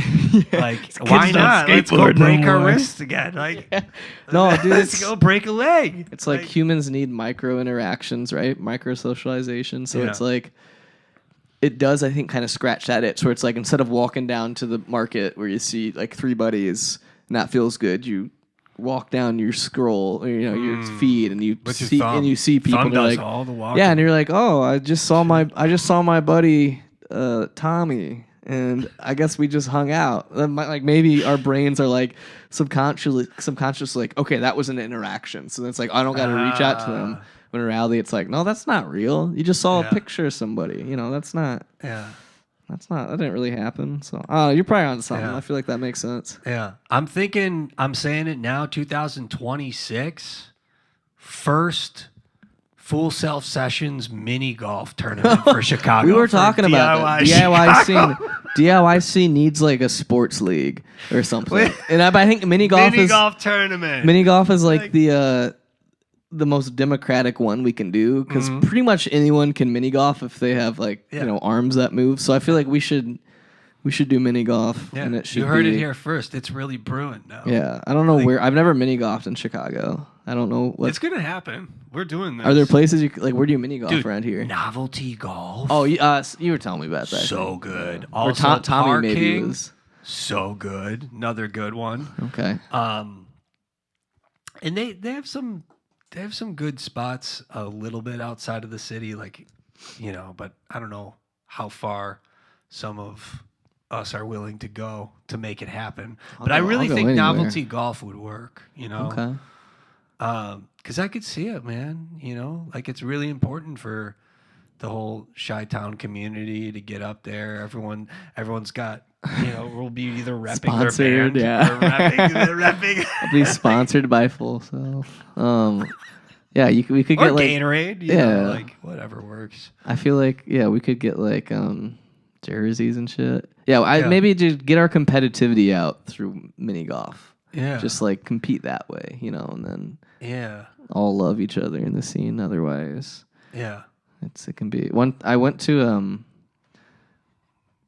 [SPEAKER 1] Like, why not? Let's go break our wrists again. Like,
[SPEAKER 2] no, dude,
[SPEAKER 1] let's go break a leg.
[SPEAKER 2] It's like humans need micro interactions, right? Micro socialization. So it's like. It does, I think, kind of scratch that itch where it's like instead of walking down to the market where you see like 3 buddies and that feels good, you walk down your scroll, your feed, and you see people.
[SPEAKER 1] Thumb does
[SPEAKER 2] like,
[SPEAKER 1] all the walking.
[SPEAKER 2] Yeah, and you're like, oh, I just saw my buddy Tommy, and I guess we just hung out. Like maybe our brains are like subconsciously like, okay, that was an interaction, so it's like I don't got to reach out to them. When in reality, it's like, no, that's not real. You just saw a picture of somebody. That's not. Yeah. That didn't really happen. So, you're probably on something. I feel like that makes sense.
[SPEAKER 1] Yeah. I'm saying it now, 2026, first Full Self Sessions mini golf tournament for Chicago.
[SPEAKER 2] We were talking about that. DIY scene. DIY scene needs like a sports league or something. And I think mini golf
[SPEAKER 1] tournament.
[SPEAKER 2] Mini golf is like the most democratic one we can do because pretty much anyone can mini golf if they have like arms that move. So I feel like we should do mini golf.
[SPEAKER 1] Yeah.
[SPEAKER 2] And it should
[SPEAKER 1] you heard it here first. It's really brewing now.
[SPEAKER 2] Yeah, I don't know where. I've never mini golfed in Chicago. I don't know what.
[SPEAKER 1] It's gonna happen. We're doing this.
[SPEAKER 2] Are there places where do you mini golf around here?
[SPEAKER 1] Novelty golf.
[SPEAKER 2] Oh, you were telling me about that.
[SPEAKER 1] So good.
[SPEAKER 2] Yeah. Also, Tommy maybe was
[SPEAKER 1] so good. Another good one.
[SPEAKER 2] Okay.
[SPEAKER 1] And they have some. They have some good spots a little bit outside of the city, like, but I don't know how far some of us are willing to go to make it happen. But I really think novelty golf would work,
[SPEAKER 2] Okay.
[SPEAKER 1] Because I could see it, man. Like it's really important for the whole Chi-Town community to get up there. Everyone's got. We'll be either repping
[SPEAKER 2] sponsored,
[SPEAKER 1] their band or repping.
[SPEAKER 2] I'll be sponsored by Full Self. Yeah, we could get like
[SPEAKER 1] Gatorade. Like whatever works.
[SPEAKER 2] I feel like we could get like jerseys and shit. Yeah, maybe just get our competitivity out through mini golf.
[SPEAKER 1] Yeah,
[SPEAKER 2] just like compete that way, and then all love each other in the scene. Otherwise, it can be one. I went to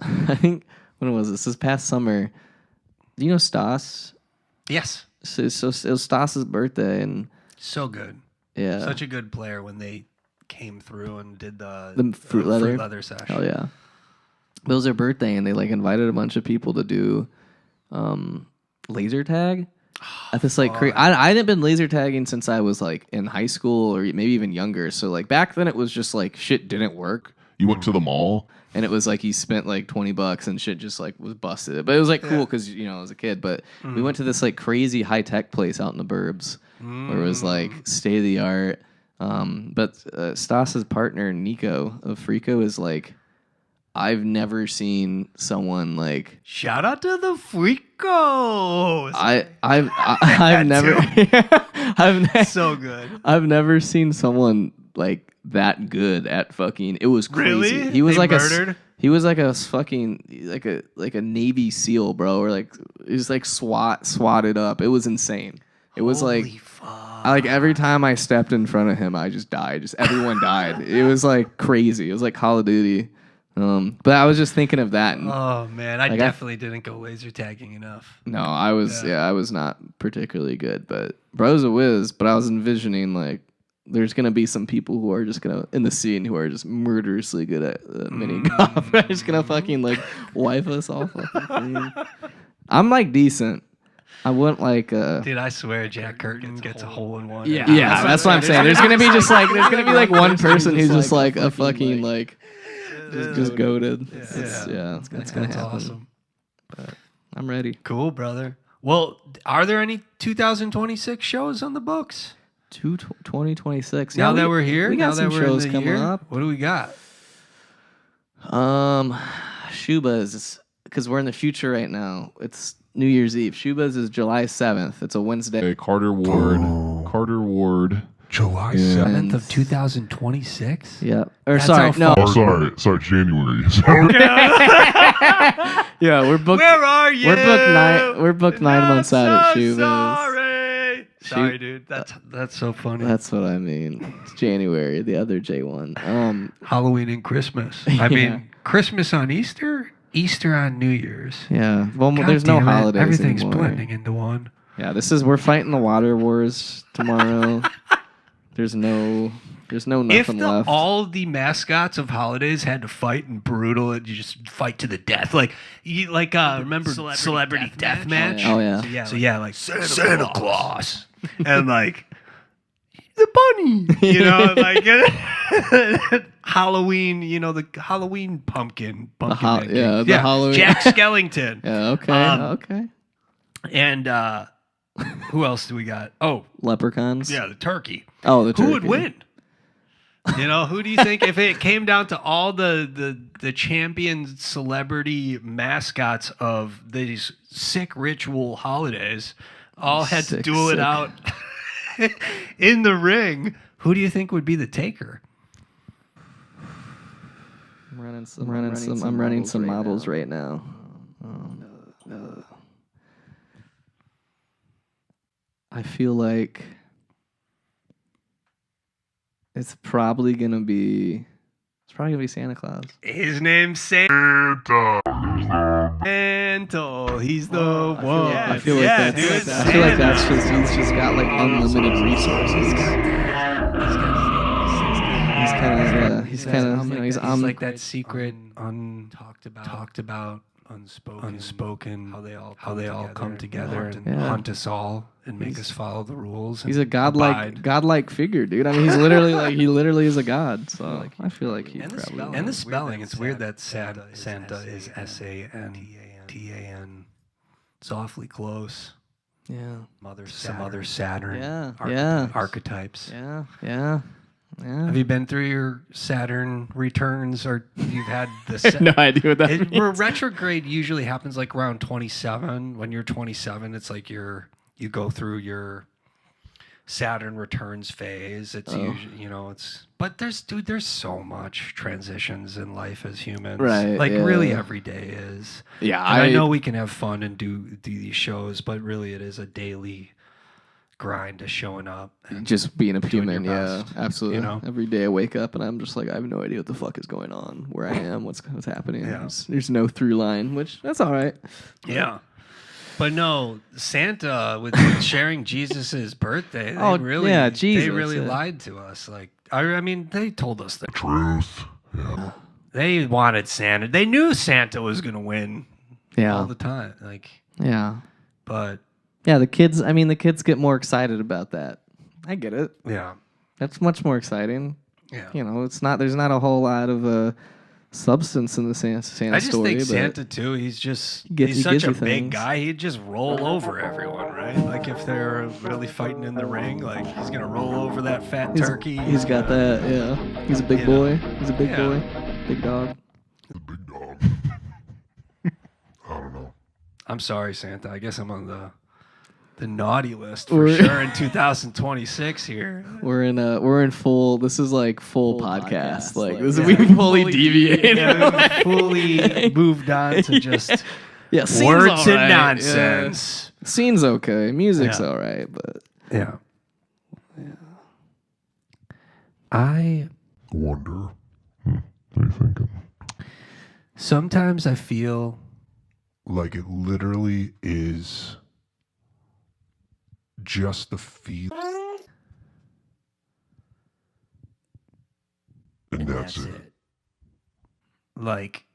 [SPEAKER 2] I think. When was this? This past summer. Do you know Stas?
[SPEAKER 1] Yes.
[SPEAKER 2] So it was Stas's birthday, and
[SPEAKER 1] so good.
[SPEAKER 2] Yeah.
[SPEAKER 1] Such a good player when they came through and did the
[SPEAKER 2] fruit
[SPEAKER 1] leather session.
[SPEAKER 2] Oh yeah. It was their birthday, and they like invited a bunch of people to do laser tag at this like I hadn't been laser tagging since I was like in high school or maybe even younger. So like back then it was just like shit didn't work.
[SPEAKER 5] You went to the mall.
[SPEAKER 2] And it was like he spent like $20 and shit just like was busted. But it was like cool because I was a kid. But we went to this like crazy high tech place out in the burbs where it was like state of the art. But Stas's partner Nico of Frico is like, I've never seen someone like.
[SPEAKER 1] Shout out to the Fricos.
[SPEAKER 2] I've never.
[SPEAKER 1] So good.
[SPEAKER 2] I've never seen someone like that good at fucking. It was crazy.
[SPEAKER 1] Really?
[SPEAKER 2] He was
[SPEAKER 1] they
[SPEAKER 2] like
[SPEAKER 1] murdered?
[SPEAKER 2] He was like a fucking like a Navy SEAL, bro, or like he was like swatted up. It was insane. It was
[SPEAKER 1] Holy
[SPEAKER 2] like every time I stepped in front of him, I just died. Just everyone died. It was like crazy. It was like Call of Duty. But I was just thinking of that. And,
[SPEAKER 1] Oh man, I definitely didn't go laser tagging enough.
[SPEAKER 2] no, I was I was not particularly good, but bro's a whiz. But I was envisioning like there's gonna be some people who are just gonna in the scene who are just murderously good at mini golf. They're just gonna fucking like wipe us all fucking free. I'm like decent. I wouldn't like.
[SPEAKER 1] Dude, I swear, Jack Curtin gets a hole in one.
[SPEAKER 2] Yeah, that's what I'm saying. There's gonna be just like there's gonna be like one person who's just like a fucking like just goated. Yeah, that's gonna happen.
[SPEAKER 1] Awesome.
[SPEAKER 2] But I'm ready.
[SPEAKER 1] Cool, brother. Well, are there any 2026 shows on the books?
[SPEAKER 2] 2026.
[SPEAKER 1] Now that we're here,
[SPEAKER 2] we got
[SPEAKER 1] now
[SPEAKER 2] some
[SPEAKER 1] that we're
[SPEAKER 2] shows
[SPEAKER 1] in the
[SPEAKER 2] coming
[SPEAKER 1] year,
[SPEAKER 2] up.
[SPEAKER 1] what do we got?
[SPEAKER 2] Shuba's because we're in the future right now. It's New Year's Eve. Shuba's is July 7th. It's a Wednesday.
[SPEAKER 5] Hey, Carter Ward.
[SPEAKER 3] July
[SPEAKER 5] Yeah.
[SPEAKER 3] 7th.
[SPEAKER 1] 7th of 2026?
[SPEAKER 2] Yeah. Or
[SPEAKER 1] That's
[SPEAKER 2] sorry,
[SPEAKER 1] how
[SPEAKER 2] no.
[SPEAKER 5] Oh, sorry, January.
[SPEAKER 2] Yeah, we're booked.
[SPEAKER 1] Where are you?
[SPEAKER 2] We're booked 9 months out at Shuba's.
[SPEAKER 1] Sorry, dude. That's so funny.
[SPEAKER 2] That's what I mean. It's January, the other J1.
[SPEAKER 1] Halloween and Christmas. I mean, Christmas on Easter, Easter on New Year's.
[SPEAKER 2] Yeah. Well,
[SPEAKER 1] God
[SPEAKER 2] there's no
[SPEAKER 1] damn it.
[SPEAKER 2] holidays
[SPEAKER 1] Everything's
[SPEAKER 2] anymore.
[SPEAKER 1] blending into one.
[SPEAKER 2] Yeah, we're fighting the water wars tomorrow. There's nothing
[SPEAKER 1] If
[SPEAKER 2] left.
[SPEAKER 1] all the mascots of holidays had to fight in brutal, and you just fight to the death, remember Celebrity Deathmatch?
[SPEAKER 2] Oh yeah.
[SPEAKER 1] So yeah, like Santa Claus and like the bunny, like Halloween, the Halloween pumpkin.
[SPEAKER 2] The Halloween.
[SPEAKER 1] Jack Skellington.
[SPEAKER 2] Yeah. Okay. Okay.
[SPEAKER 1] And who else do we got? Oh,
[SPEAKER 2] Leprechauns.
[SPEAKER 1] yeah, the turkey.
[SPEAKER 2] Oh, the turkey.
[SPEAKER 1] Who would win? Who do you think if it came down to all the champion celebrity mascots of these sick ritual holidays all had to duel it out in the ring? Who do you think would be the taker?
[SPEAKER 2] I'm running some models right now. I feel like it's probably gonna be Santa Claus.
[SPEAKER 1] His name's Santa. He's the one.
[SPEAKER 2] I feel like he's just got like unlimited resources. He's
[SPEAKER 1] like that secret talked about unspoken how they all come together and hunt us all and make us follow the rules.
[SPEAKER 2] He's a godlike figure, dude. I mean, he literally is a god. So I feel like he probably.
[SPEAKER 1] And the spelling, it's weird that Santa is Santan. It's awfully close.
[SPEAKER 2] Yeah.
[SPEAKER 1] Some other Saturn. Archetypes.
[SPEAKER 2] Yeah.
[SPEAKER 1] Have you been through your Saturn returns, or you've had the?
[SPEAKER 2] No idea what that means.
[SPEAKER 1] Where retrograde usually happens like around 27. When you're 27, it's like you go through your Saturn returns phase. It's usually but there's so much transitions in life as humans.
[SPEAKER 2] Right.
[SPEAKER 1] Like really every day is.
[SPEAKER 2] Yeah.
[SPEAKER 1] And I know we can have fun and do these shows, but really it is a daily grind to showing up and
[SPEAKER 2] just being a
[SPEAKER 1] doing
[SPEAKER 2] human.
[SPEAKER 1] your
[SPEAKER 2] Yeah,
[SPEAKER 1] best,
[SPEAKER 2] absolutely. Every day I wake up and I'm just like, I have no idea what the fuck is going on, where I am, what's happening.
[SPEAKER 1] Yeah.
[SPEAKER 2] There's no through line, which that's all right.
[SPEAKER 1] Yeah. But no, Santa with sharing Jesus's birthday. They really lied to us. Like I mean, they told us the
[SPEAKER 5] Truth. Yeah.
[SPEAKER 1] They wanted Santa. They knew Santa was gonna win.
[SPEAKER 2] Yeah.
[SPEAKER 1] All the time. Like but
[SPEAKER 2] yeah, the kids get more excited about that. I get it.
[SPEAKER 1] yeah.
[SPEAKER 2] That's much more exciting.
[SPEAKER 1] Yeah.
[SPEAKER 2] There's not a whole lot of substance in the Santa story.
[SPEAKER 1] I just think Santa too, he's such a big guy, he'd just roll over everyone, right? Like if they're really fighting in the ring, like he's gonna roll over that fat turkey.
[SPEAKER 2] He's got that, yeah. He's a big boy. He's a big boy. Big dog.
[SPEAKER 5] The big dog. I don't know.
[SPEAKER 1] I'm sorry, Santa. I guess I'm on the naughty list for sure in 2026 here.
[SPEAKER 2] We're in full. This is like full podcast. Like this, we fully deviated.
[SPEAKER 1] Yeah, we fully moved on to just
[SPEAKER 2] words
[SPEAKER 1] and nonsense.
[SPEAKER 2] Scene's okay. Music's all right, but
[SPEAKER 1] yeah. I
[SPEAKER 5] wonder. What are you thinking?
[SPEAKER 1] sometimes I feel
[SPEAKER 3] Like it literally is just the feel.
[SPEAKER 5] And that's it.
[SPEAKER 1] Like,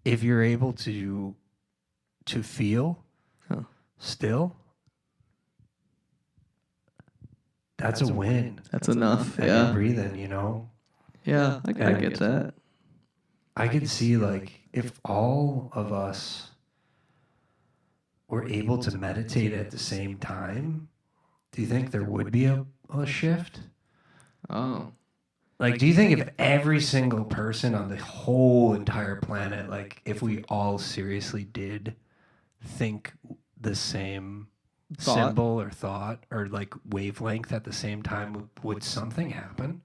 [SPEAKER 1] if you're able to feel still, that's a win.
[SPEAKER 2] that's enough.
[SPEAKER 1] And
[SPEAKER 2] Yeah.
[SPEAKER 1] you're breathing, you know?
[SPEAKER 2] Yeah, I get that.
[SPEAKER 1] I could see, like, if all of us were able to meditate at the same time, do you think there would be a shift?
[SPEAKER 2] Oh.
[SPEAKER 1] Like, do you think if every single person on the whole entire planet, like, if we all seriously did think the same symbol or thought or, like, wavelength at the same time, would something happen?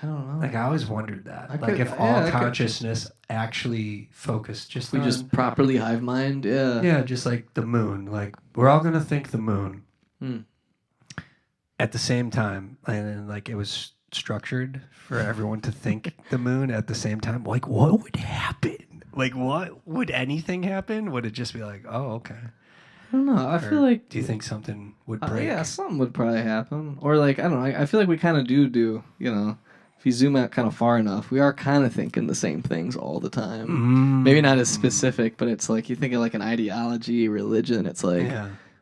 [SPEAKER 2] I don't know.
[SPEAKER 1] Like, I always wondered that. Like, if all consciousness actually focused just
[SPEAKER 2] we
[SPEAKER 1] on...
[SPEAKER 2] just properly hive mind, yeah.
[SPEAKER 1] Yeah, just like the moon. Like, we're all going to think the moon at the same time. And then, like, it was structured for everyone to think the moon at the same time. Like, what would happen? Like, what would anything happen? Would it just be like, oh, okay?
[SPEAKER 2] I don't know. I feel like...
[SPEAKER 1] Do you think something would break?
[SPEAKER 2] Yeah, something would probably happen. Or, like, I don't know. I feel like we kind of do, you know, if you zoom out kind of far enough, we are kind of thinking the same things all the time. Maybe not as specific, but it's like you think of like an ideology, religion. It's like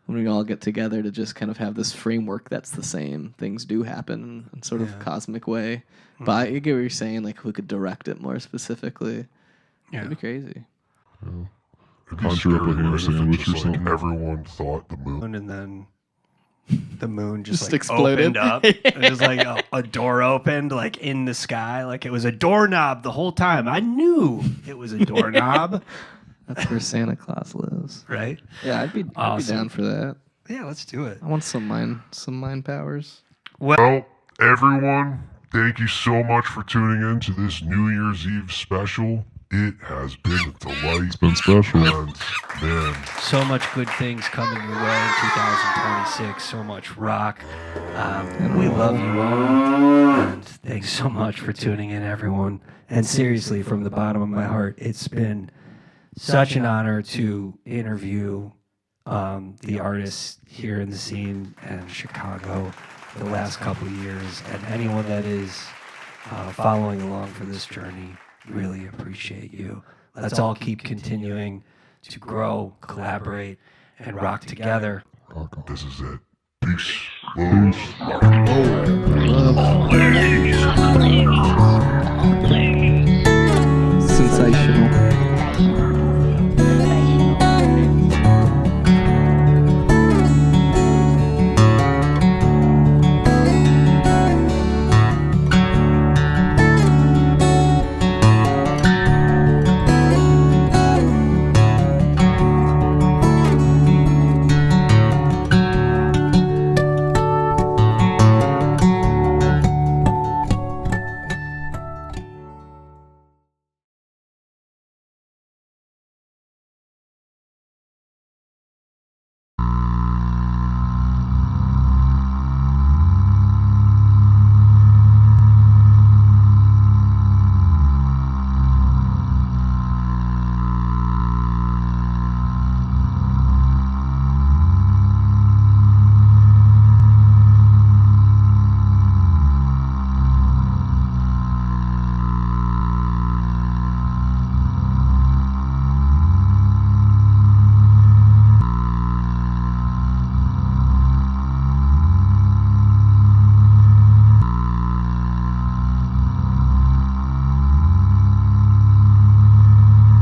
[SPEAKER 2] when we all get together to just kind of have this framework that's the same, things do happen in sort of cosmic way. But I get what you're saying, like we could direct it more specifically. That'd be crazy.
[SPEAKER 5] Conjure up a ham sandwich or something. Everyone thought the moon.
[SPEAKER 1] And then the moon just like
[SPEAKER 2] exploded.
[SPEAKER 1] opened up. It was like a door opened like in the sky. Like it was a doorknob the whole time. I knew it was a doorknob.
[SPEAKER 2] That's where Santa Claus lives.
[SPEAKER 1] Right?
[SPEAKER 2] Yeah, I'd be down for that.
[SPEAKER 1] Yeah, let's do it.
[SPEAKER 2] I want some mind powers.
[SPEAKER 5] Well, everyone, thank you so much for tuning in to this New Year's Eve special. It has been a delight. It's been special. And, man.
[SPEAKER 1] So much good things coming your way in 2026. So much rock. We love you all. And thanks so much for tuning in, everyone. And seriously, from the bottom of my heart, it's been such an honor to interview the artists here in the scene in Chicago the last couple of years. And anyone that is following along for this journey. Really appreciate you. Let's all keep continuing to grow, collaborate, and rock together.
[SPEAKER 5] This is it. Peace. Love.
[SPEAKER 2] Sensational.